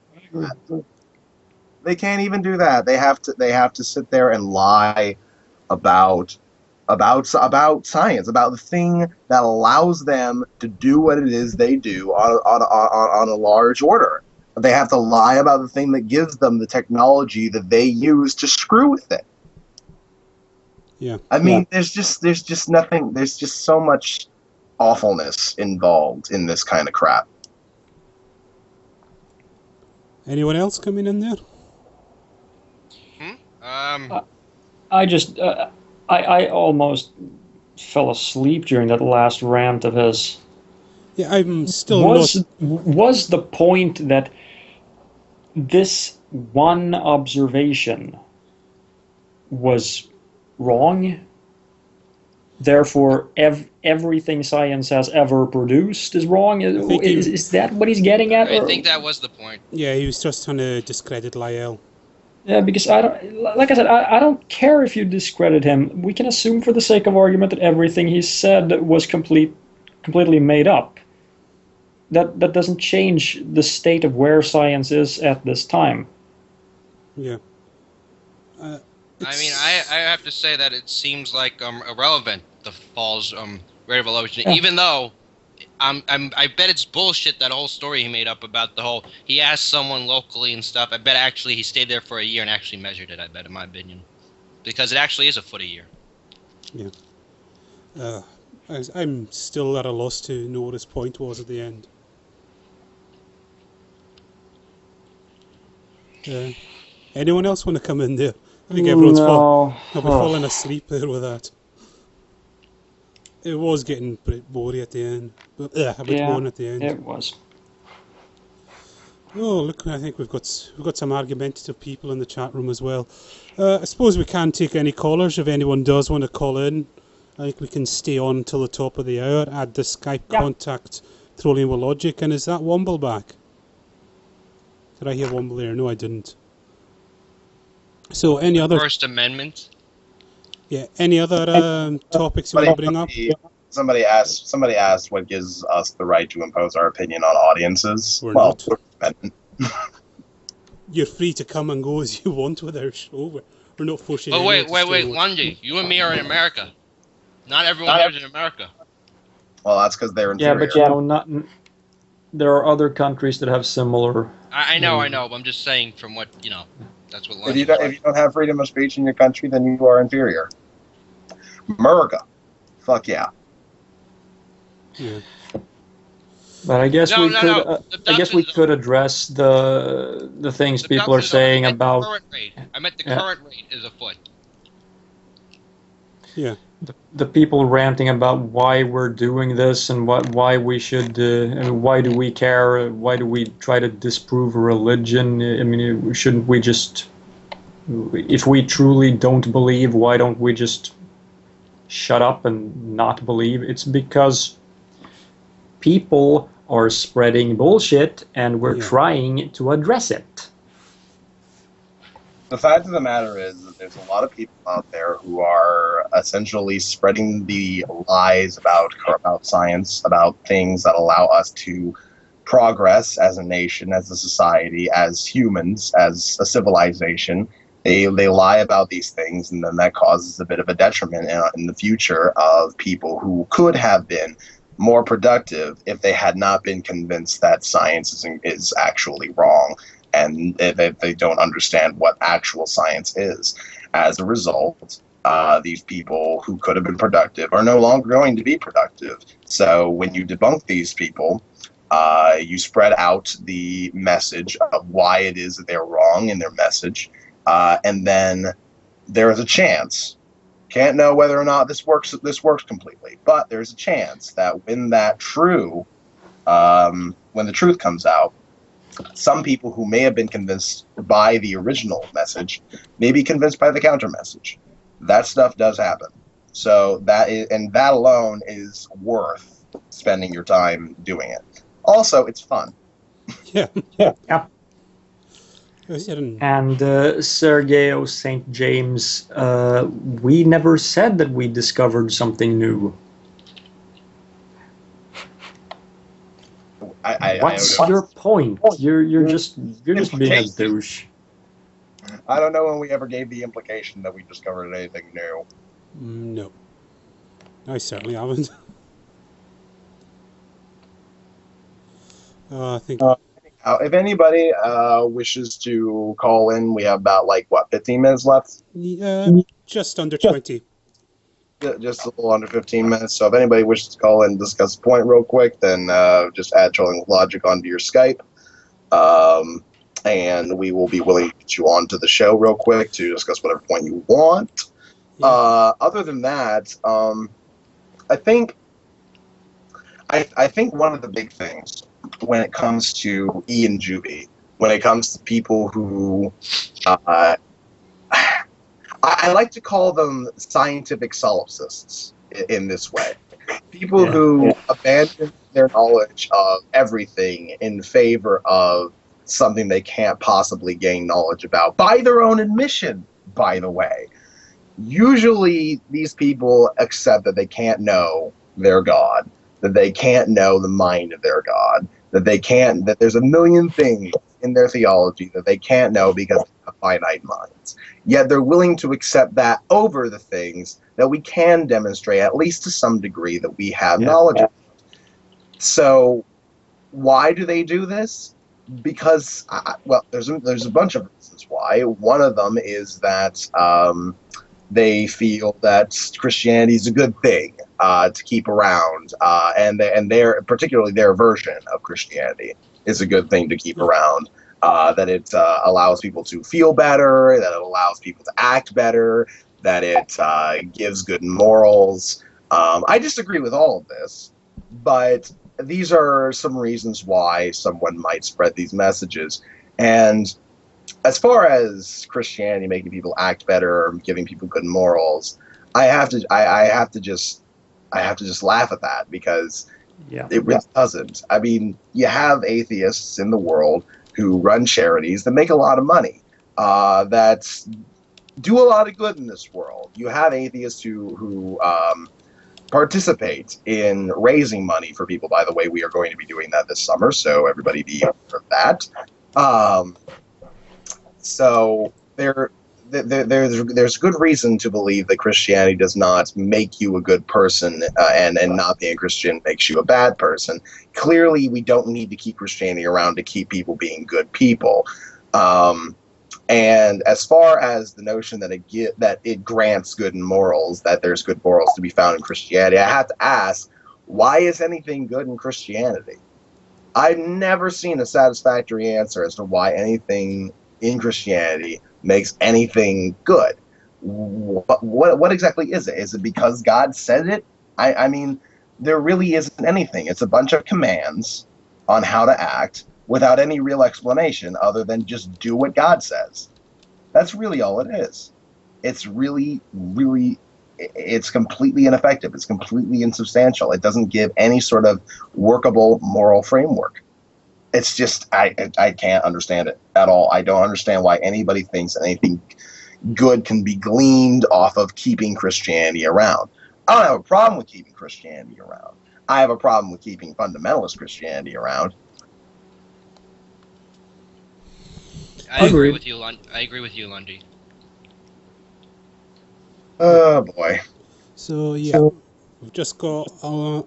They can't even do that. They have to sit there and lie about science, about the thing that allows them to do what it is they do on a large order. They have to lie about the thing that gives them the technology that they use to screw with it. Yeah. I mean, there's just nothing. There's just so much awfulness involved in this kind of crap. Anyone else coming in there? I almost fell asleep during that last rant of his. Yeah, I'm still Was the point that this one observation was wrong? Therefore, everything science has ever produced is wrong? Is that what he's getting at? I think that was the point. Yeah, he was just trying to discredit Lyell. Yeah, because I don't care if you discredit him. We can assume for the sake of argument that everything he said was completely made up. That doesn't change the state of where science is at this time. Yeah. I mean, I have to say that it seems like irrelevant, the Falls rate of erosion, even though I bet it's bullshit, that whole story he made up about the whole, he asked someone locally and stuff. I bet actually he stayed there for a year and actually measured it, I bet, in my opinion. Because it actually is a foot a year. Yeah. I'm still at a loss to know what his point was at the end. Anyone else want to come in there? I think everyone's falling asleep there with that. It was getting pretty boring at the end. But, a bit boring at the end. It was. Oh, look, I think we've got some argumentative people in the chat room as well. I suppose we can't take any callers if anyone does want to call in. I think we can stay on till the top of the hour. Add the Skype contact, Trolling with Logic. And is that Womble back? Did I hear Womble there? No, I didn't. So, any other... First Amendment? Yeah, any other topics you want to bring up? Somebody asked what gives us the right to impose our opinion on audiences. We're not. You're free to come and go as you want with our show. We're not forcing you. Oh, wait, Lundy. You and me are in America. Not everyone lives in America. Well, that's because they're inferior. Yeah, but there are other countries that have similar... I know, but I'm just saying from what, that's what Lundy if you don't have freedom of speech in your country, then you are inferior. America. Fuck yeah. Yeah. But I guess we could address the things people are saying about... I meant the current rate is a foot. Yeah. The people ranting about why we're doing this and why we should, why do we care, why do we try to disprove religion? I mean, shouldn't we just, if we truly don't believe, why don't we just shut up and not believe? It's because people are spreading bullshit and we're trying to address it. The fact of the matter is that there's a lot of people out there who are essentially spreading the lies about science, about things that allow us to progress as a nation, as a society, as humans, as a civilization. They lie about these things, and then that causes a bit of a detriment in the future of people who could have been more productive if they had not been convinced that science is actually wrong. And they don't understand what actual science is. As a result, these people who could have been productive are no longer going to be productive. So when you debunk these people, you spread out the message of why it is that they're wrong in their message, and then there is a chance. Can't know whether or not this works completely, but there's a chance that when the truth comes out, some people who may have been convinced by the original message may be convinced by the counter message. That stuff does happen. So that alone is worth spending your time doing it. Also, it's fun. Yeah. And Sergio St. James, we never said that we discovered something new. What's your point? You're just being a douche. I don't know when we ever gave the implication that we discovered anything new. No, I certainly haven't. I think. If anybody wishes to call in, we have about 15 minutes left. Just under 20. Just a little under 15 minutes. So if anybody wishes to call in and discuss a point real quick, then just add Trolling with Logic onto your Skype. And we will be willing to get you onto the show real quick to discuss whatever point you want. Yeah. Other than that, I think one of the big things when it comes to Iain Juby, when it comes to people who I like to call them scientific solipsists in this way. People who abandon their knowledge of everything in favor of something they can't possibly gain knowledge about, by their own admission, by the way. Usually these people accept that they can't know their God, that they can't know the mind of their God, that there's a million things in their theology that they can't know because they have finite minds. Yet they're willing to accept that over the things that we can demonstrate, at least to some degree, that we have knowledge of. So why do they do this? Because, there's a bunch of reasons why. One of them is that they feel that Christianity is a good thing to keep around, and particularly their version of Christianity is a good thing to keep around. That it allows people to feel better, that it allows people to act better, that it gives good morals. I disagree with all of this, but these are some reasons why someone might spread these messages. And as far as Christianity making people act better, giving people good morals, I have to just laugh at that, because it really doesn't. I mean, you have atheists in the world who run charities that make a lot of money, that do a lot of good in this world. You have atheists who participate in raising money for people. By the way, we are going to be doing that this summer, so everybody be aware of that. So there's good reason to believe that Christianity does not make you a good person, and not being a Christian makes you a bad person. Clearly, we don't need to keep Christianity around to keep people being good people. And as far as the notion that it grants good morals, that there's good morals to be found in Christianity, I have to ask, why is anything good in Christianity? I've never seen a satisfactory answer as to why anything in Christianity makes anything good. What exactly is it? Is it because God said it? I mean, there really isn't anything. It's a bunch of commands on how to act without any real explanation other than just do what God says. That's really all it is. It's really, really, it's completely ineffective. It's completely insubstantial. It doesn't give any sort of workable moral framework. It's just, I can't understand it at all. I don't understand why anybody thinks anything good can be gleaned off of keeping Christianity around. I don't have a problem with keeping Christianity around. I have a problem with keeping fundamentalist Christianity around. I agree with you, Lundy. Oh boy. So we've just got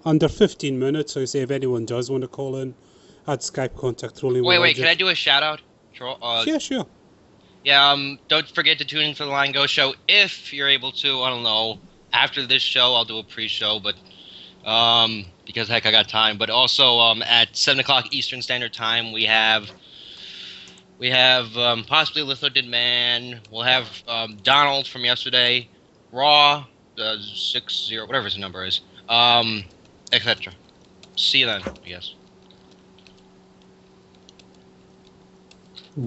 under 15 minutes. So I say if anyone does want to call in, add Skype contact Trolling. Wait, can I do a shout out? Yeah, sure. Yeah, don't forget to tune in for the Line Go show if you're able to. I don't know. After this show, I'll do a pre-show, but because heck, I got time. But also at 7 o'clock Eastern Standard Time, we have possibly Litho Did Man. We'll have Donald from yesterday, Raw, 60, whatever his number is, etc. See you then, I guess.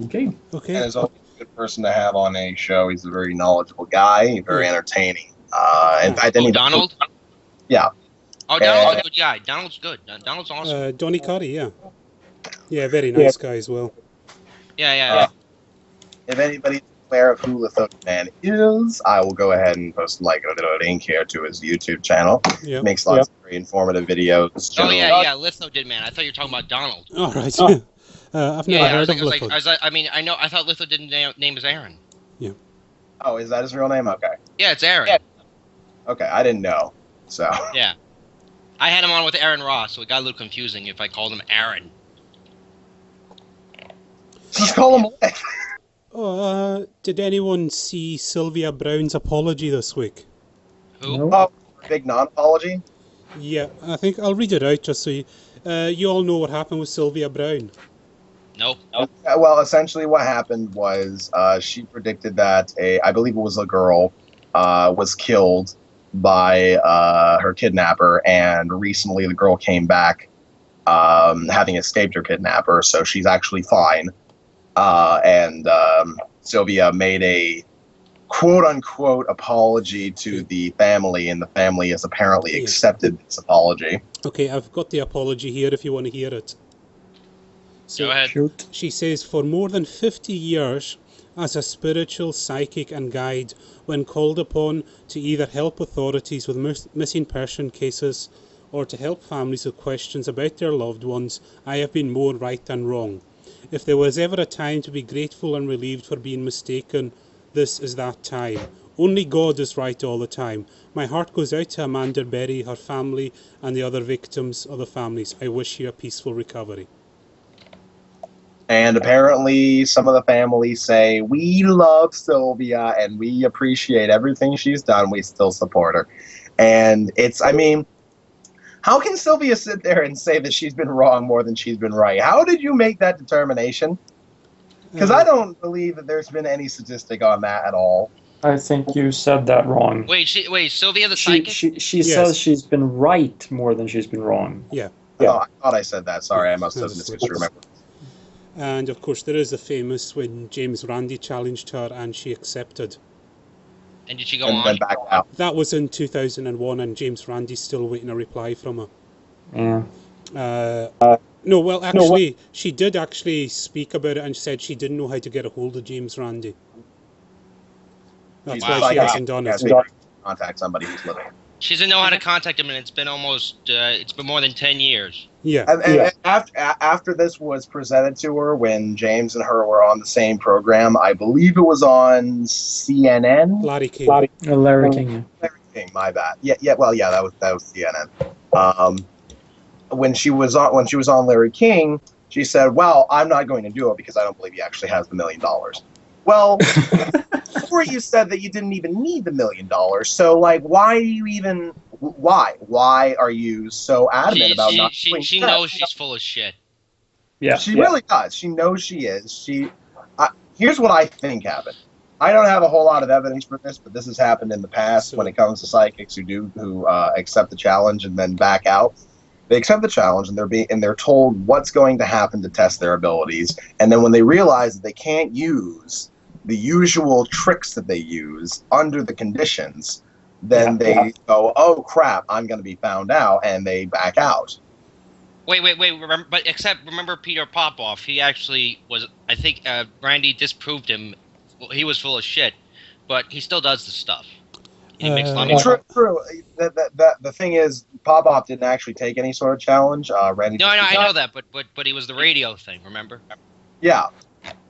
Okay. And he's always a good person to have on a show. He's a very knowledgeable guy, very entertaining. In fact, Donald? Yeah. Oh, Donald's a good guy. Donald's good. Donald's awesome. Donny Curry, yeah. Yeah, very nice guy as well. Yeah. If anybody's aware of who Litho Man is, I will go ahead and post a link here to his YouTube channel. Yep. Makes lots of very informative videos. Oh, yeah, Litho Did Man. I thought you were talking about Donald. All right. I've never heard of Litho. I thought Litho Didn't name is Aaron. Yeah. Oh, is that his real name? Okay. Yeah, it's Aaron. Yeah. Okay, I didn't know. So. Yeah. I had him on with Aaron Ross, so it got a little confusing if I called him Aaron. Just call him Oh, did anyone see Sylvia Browne's apology this week? Who? No. Oh, big non-apology? Yeah, I think I'll read it out just so you all know what happened with Sylvia Browne. Nope. Well, essentially what happened was she predicted that I believe it was a girl, was killed by her kidnapper, and recently the girl came back having escaped her kidnapper, so she's actually fine. And Sylvia made a quote-unquote apology to the family, and the family has apparently accepted this apology. Okay, I've got the apology here if you want to hear it. So, go ahead. Shoot. She says, for more than 50 years, as a spiritual, psychic and guide, when called upon to either help authorities with missing person cases or to help families with questions about their loved ones, I have been more right than wrong. If there was ever a time to be grateful and relieved for being mistaken, this is that time. Only God is right all the time. My heart goes out to Amanda Berry, her family, and the other victims of the families. I wish you a peaceful recovery. And apparently some of the families say, we love Sylvia and we appreciate everything she's done. We still support her. And how can Sylvia sit there and say that she's been wrong more than she's been right? How did you make that determination? Because I don't believe that there's been any statistic on that at all. I think you said that wrong. Wait, Sylvia the psychic? She says she's been right more than she's been wrong. Yeah. Oh, I thought I said that. Sorry, I must have misremembered. And of course there is the famous when James Randi challenged her and she accepted. And did she go And on? then back out. That was in 2001 and James Randi's still waiting a reply from her. Yeah. No, well actually she did actually speak about it and said she didn't know how to get a hold of James Randi. That's why she hasn't done it. Contact somebody who's living. She doesn't know how to contact him, and it's been more than 10 years. Yeah. And after this was presented to her, when James and her were on the same program, I believe it was on CNN. Larry King. Larry King. Larry King, my bad. That was CNN. When she was on Larry King, she said, "Well, I'm not going to do it because I don't believe he actually has the $1 million." Well, before you said that you didn't even need the $1 million, so why do you even? Why are you so adamant about not? She knows she's full of shit. Yeah, she really does. She knows she is. Here's what I think happened. I don't have a whole lot of evidence for this, but this has happened in the past when it comes to psychics who accept the challenge and then back out. They accept the challenge and they're told what's going to happen to test their abilities, and then when they realize that they can't use the usual tricks that they use under the conditions, then they go, "Oh crap, I'm going to be found out," and they back out. Wait. Remember Peter Popoff? He actually was. I think Randy disproved him. Well, he was full of shit, but he still does the stuff. He makes money. True. The thing is, Popoff didn't actually take any sort of challenge. Randy. No, I know that, but he was the radio thing. Remember? Yeah.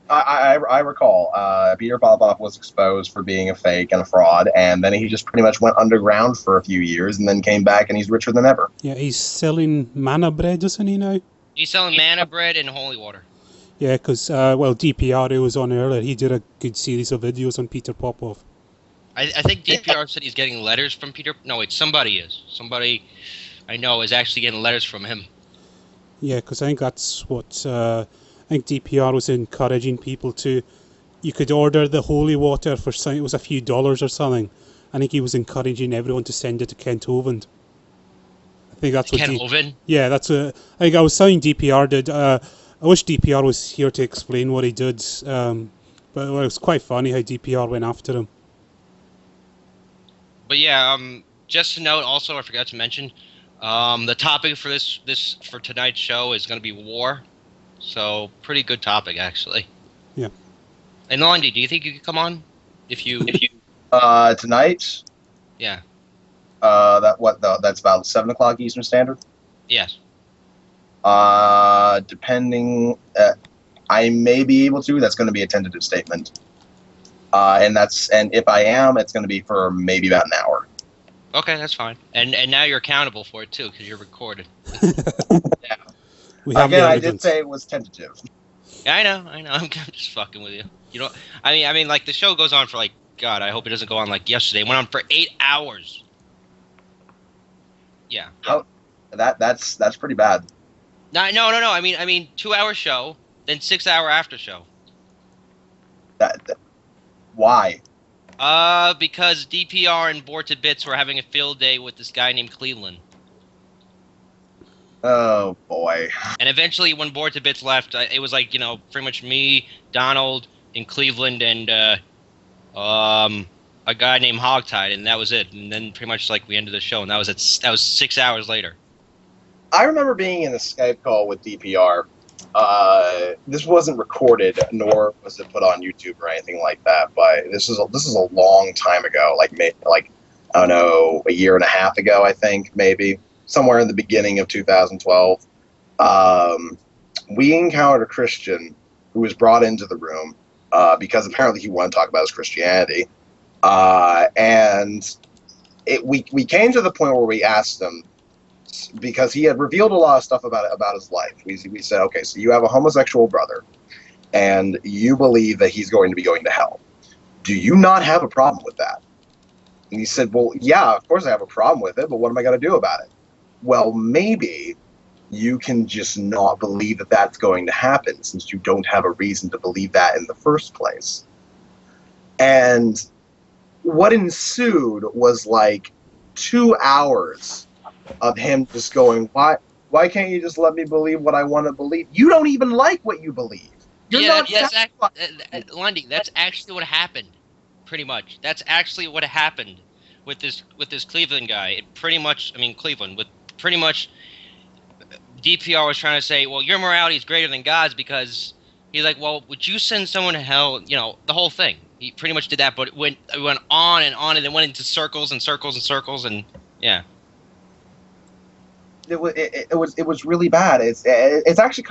I recall Peter Popoff was exposed for being a fake and a fraud, and then he just pretty much went underground for a few years and then came back and he's richer than ever. Yeah, he's selling mana bread, isn't he now? He's selling mana bread and holy water. Yeah, because, well, DPR, who was on earlier, he did a good series of videos on Peter Popoff. I think DPR said he's getting letters from Peter. No, wait, somebody is. Somebody I know is actually getting letters from him. Yeah, because I think that's what I think DPR was encouraging people to. You could order the holy water for it was a few dollars or something. I think he was encouraging everyone to send it to Kent Hovind. I think that's what. Kent Hovind? Yeah, that's a. I think I was saying DPR did. I wish DPR was here to explain what he did, but it was quite funny how DPR went after him. But yeah, just to note, also I forgot to mention, the topic for for tonight's show is going to be war, so pretty good topic actually. Yeah. And Lundy, do you think you could come on if you tonight? Yeah. That's about 7 o'clock Eastern Standard. Yes. Depending, I may be able to. That's going to be a tentative statement. And if I am, it's going to be for maybe about an hour. Okay, that's fine. And now you're accountable for it too because you're recorded. Yeah. Again, I did say it was tentative. Yeah, I know. I'm just fucking with you. You know, I mean, like the show goes on for like, God, I hope it doesn't go on like yesterday. It went on for 8 hours. Yeah. Oh, that's pretty bad. No. I mean, 2-hour show, then 6-hour after show. Why? Because DPR and Bored to Bits were having a field day with this guy named Cleveland. Oh boy. And eventually, when Bored to Bits left, it was like, pretty much me, Donald, and Cleveland, and a guy named Hogtide, and that was it. And then pretty much like we ended the show, and that was 6 hours later. I remember being in a Skype call with DPR. This wasn't recorded, nor was it put on YouTube or anything like that. But this is a long time ago, like I don't know, a year and a half ago, I think, maybe somewhere in the beginning of 2012. We encountered a Christian who was brought into the room because apparently he wanted to talk about his Christianity, and we came to the point where we asked him, because he had revealed a lot of stuff about his life. We said, okay, so you have a homosexual brother, and you believe that he's going to be going to hell. Do you not have a problem with that? And he said, well, yeah, of course I have a problem with it, but what am I going to do about it? Well, maybe you can just not believe that that's going to happen, since you don't have a reason to believe that in the first place. And what ensued was like 2 hours of him just going, why can't you just let me believe what I want to believe? You don't even like what you believe. Lundy, that's actually what happened. Pretty much, that's actually what happened with this Cleveland guy. It pretty much, Cleveland, with pretty much, DPR was trying to say, well, your morality is greater than God's, because he's like, well, would you send someone to hell? The whole thing. He pretty much did that, but it went on, and it went into circles and circles and circles, and yeah. It was really bad. It was actually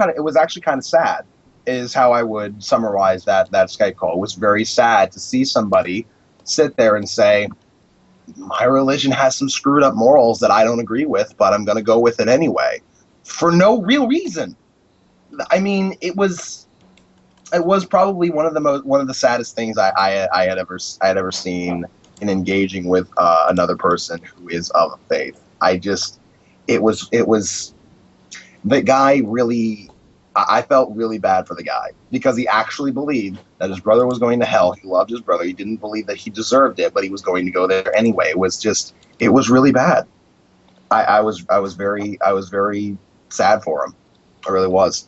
kind of sad, is how I would summarize that Skype call. It was very sad to see somebody sit there and say, my religion has some screwed up morals that I don't agree with, but I'm going to go with it anyway, for no real reason. I mean, it was probably one of the saddest things I had ever seen in engaging with another person who is of faith. It was the guy really. I felt really bad for the guy, because he actually believed that his brother was going to hell. He loved his brother. He didn't believe that he deserved it, but he was going to go there anyway. It was really bad. I was very sad for him. I really was.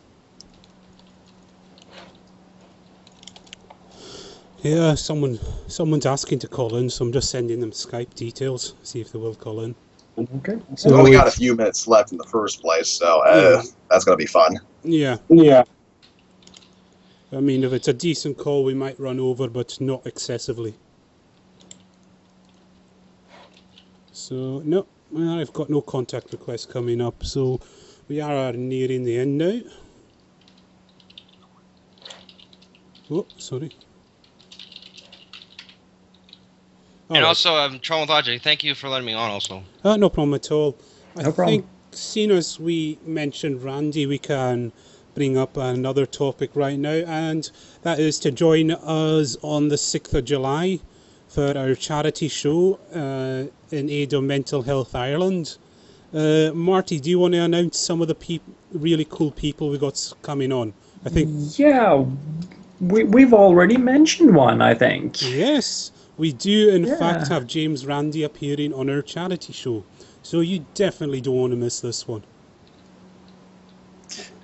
Yeah, someone's asking to call in, so I'm just sending them Skype details, see if they will call in. Okay. So we only got a few minutes left in the first place, so that's going to be fun. Yeah. I mean, if it's a decent call, we might run over, but not excessively. So, no, I've got no contact requests coming up, so we are nearing the end now. Oh, sorry. And also, Troll with Logic, thank you for letting me on also. No problem at all. No problem. I think, seeing as we mentioned Randy, we can bring up another topic right now, and that is to join us on the 6th of July for our charity show in aid of Mental Health Ireland. Marty, do you want to announce some of the really cool people we got coming on? I think. Yeah, we've already mentioned one, I think. Yes, we do in fact have James Randi appearing on our charity show. So you definitely don't want to miss this one.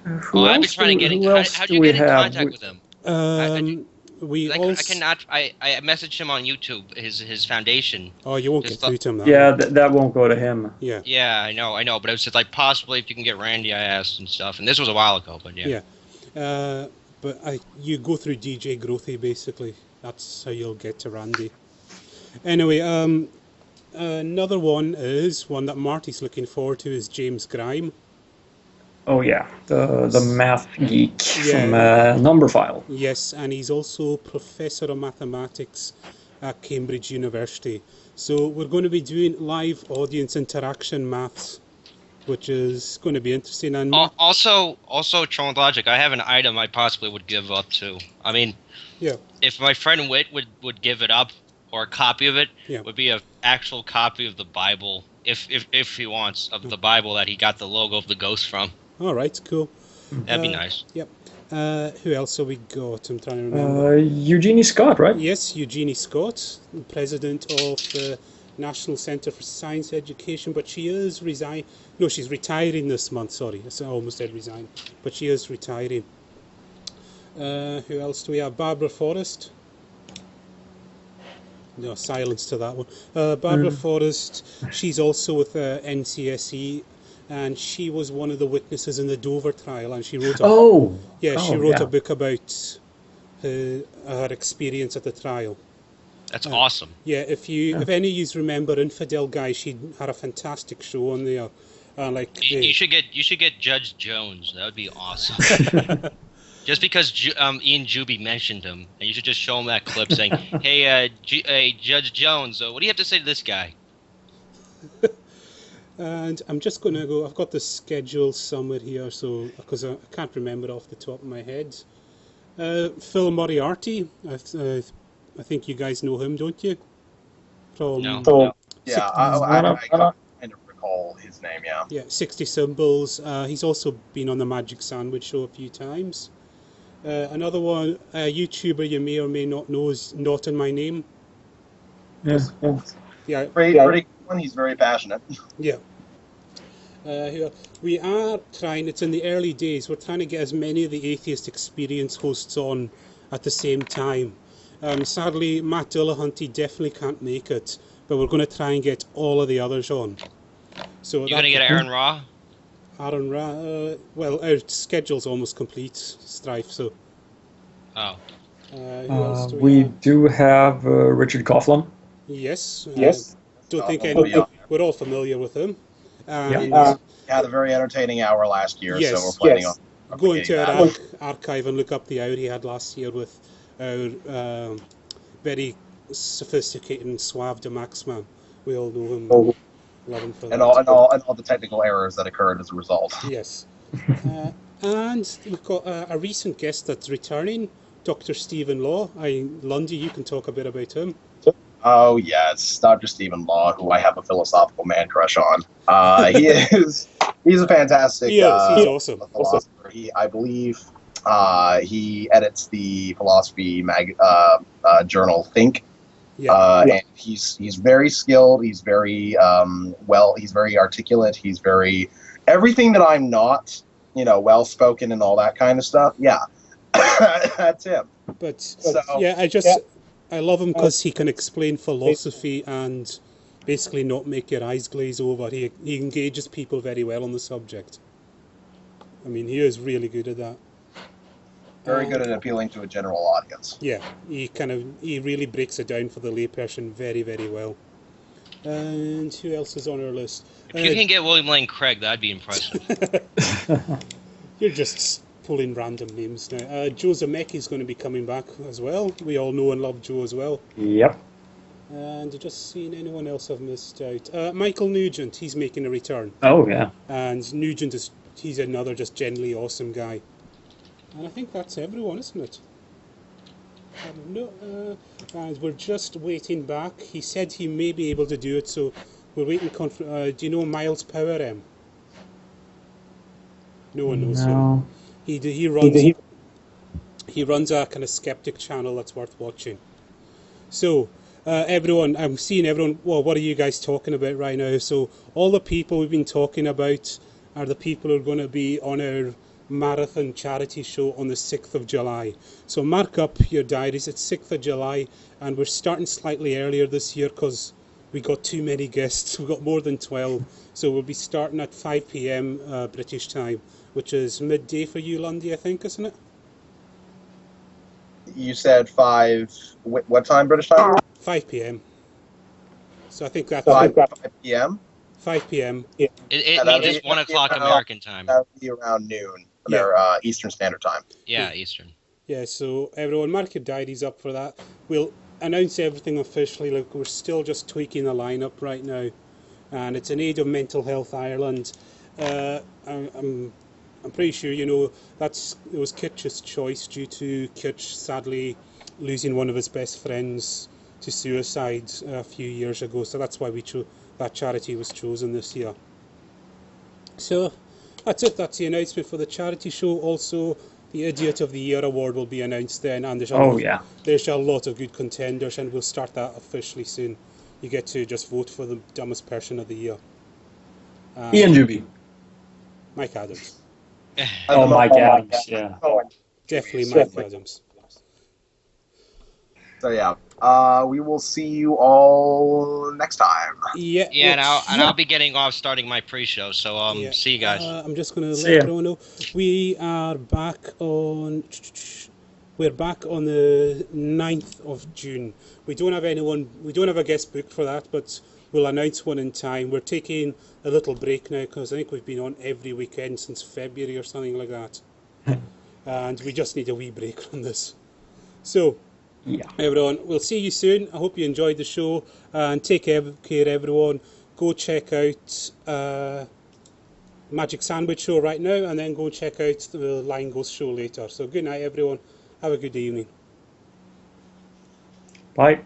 I've been trying to get in. How'd you get in contact with him? I messaged him on YouTube, his foundation. Oh, you won't get through to him. That won't go to him. Yeah. Yeah, I know. But it was just like possibly if you can get Randy, I asked and stuff. And this was a while ago, but yeah. Yeah. But you go through DJ Grothy basically. That's how you'll get to Randy. Anyway, another one is one that Marty's looking forward to is James Grime. Oh yeah, the math geek from Numberphile. Yes, and he's also Professor of Mathematics at Cambridge University. So we're going to be doing live audience interaction maths, which is going to be interesting. And also, Tron Logic, I have an item I possibly would give up to. I mean, if my friend Whit would give it up, or a copy of it, would be an actual copy of the Bible, if he wants, of the Bible that he got the logo of the ghost from. All right, cool. That'd be nice. Yep. Who else have we got? I'm trying to remember. Eugenie Scott, right? Yes, Eugenie Scott, president of the National Centre for Science Education, but she is she's retiring this month, sorry. I almost said resign, but she is retiring. Who else do we have? Barbara Forrest. No, silence to that one. Barbara Forrest, she's also with NCSE, and she was one of the witnesses in the Dover trial, and she wrote a book about her experience at the trial. That's awesome. Yeah, if any of you remember Infidel Guy, she had a fantastic show on there. You should get Judge Jones. That would be awesome. Just because Iain Juby mentioned him, and you should just show him that clip saying, "Hey, Judge Jones, what do you have to say to this guy?" And I'm just going to go. I've got the schedule somewhere here, so because I can't remember it off the top of my head. Phil Moriarty. I think you guys know him, don't you? No. Yeah, I kind of recall his name. Yeah. Yeah, 60 Symbols. He's also been on the Magic Sandwich Show a few times. Another one, a YouTuber you may or may not know is Not in My Name. Yes. Yeah. Pretty one. He's very passionate. Yeah. We are trying, it's in the early days, we're trying to get as many of the Atheist Experience hosts on at the same time. Sadly, Matt Dillahunty definitely can't make it, but we're going to try and get all of the others on. So you're going to get Aaron Ra? Aaron Ra, well, our schedule's almost complete, Strife, so... Oh. Who else do we do have Richard Coughlin. Yes. Yes. Don't think we're all familiar with him. Had a very entertaining hour last year, so we're planning on go into our archive and look up the hour he had last year with our very sophisticated and suave de Maxman. We all know him, love him for that. And all the technical errors that occurred as a result. Yes. And we've got a recent guest that's returning, Dr. Stephen Law. Lundy, you can talk a bit about him. Oh, yes, Dr. Stephen Law, who I have a philosophical man crush on. He's a fantastic he's awesome. philosopher. I believe he edits the philosophy journal Think. And he's very skilled, he's very he's very articulate, he's very everything that I'm not, well spoken and all that kind of stuff. Yeah. That's him. But I love him because he can explain philosophy and basically not make your eyes glaze over. He engages people very well on the subject. I mean, he is really good at that. Very good at appealing to a general audience. Yeah, he really breaks it down for the layperson very, very well. And who else is on our list? If you can get William Lane Craig, that'd be impressive. You're just pulling random names now. Joe Zemecki is going to be coming back as well. We all know and love Joe as well. Yep. And just seeing anyone else I've missed out. Michael Nugent, he's making a return. Oh, yeah. And Nugent he's another just generally awesome guy. And I think that's everyone, isn't it? No, and we're just waiting back. He said he may be able to do it, so we're waiting. Do you know Miles Power M? No one knows him. He runs a kind of skeptic channel that's worth watching. So, everyone, I'm seeing everyone. Well, what are you guys talking about right now? So, all the people we've been talking about are the people who are going to be on our marathon charity show on the 6th of July. So mark up your diaries. It's 6th of July, and we're starting slightly earlier this year because we got too many guests. We've got more than 12. So we'll be starting at 5 p.m. British time, which is midday for you, Lundy, I think, isn't it? You said 5... What time British time? 5 p.m. So I think that's 5 p.m.? 5 p.m. Yeah. It means it's 1 o'clock American time. That would be around noon, Eastern Standard Time. Yeah, Eastern. Yeah, so everyone mark your diaries up for that. We'll announce everything officially. Like, we're still just tweaking the lineup right now, and it's in aid of Mental Health Ireland. I'm pretty sure you know it was Kitch's choice due to Kitch sadly losing one of his best friends to suicide a few years ago. So that's why that charity was chosen this year. So that's it. That's the announcement for the charity show. Also, the Idiot of the Year award will be announced then, and there's a lot of good contenders, and we'll start that officially soon. You get to just vote for the dumbest person of the year. Iain Juby. Mike Adams. Mike Adams, yeah. Definitely Mike Adams. So yeah, we will see you all next time. Yeah, and I'll be getting off starting my pre-show. So see you guys. I'm just going to let everyone know we are back on. We're back on the 9th of June. We don't have a guest booked for that, but we'll announce one in time. We're taking a little break now because I think we've been on every weekend since February or something like that, and we just need a wee break from this. So. Yeah. Everyone, we'll see you soon. I hope you enjoyed the show, and take care everyone. Go check out Magic Sandwich show right now, and then go check out the Line Ghost show later. So good night everyone. Have a good evening. Bye.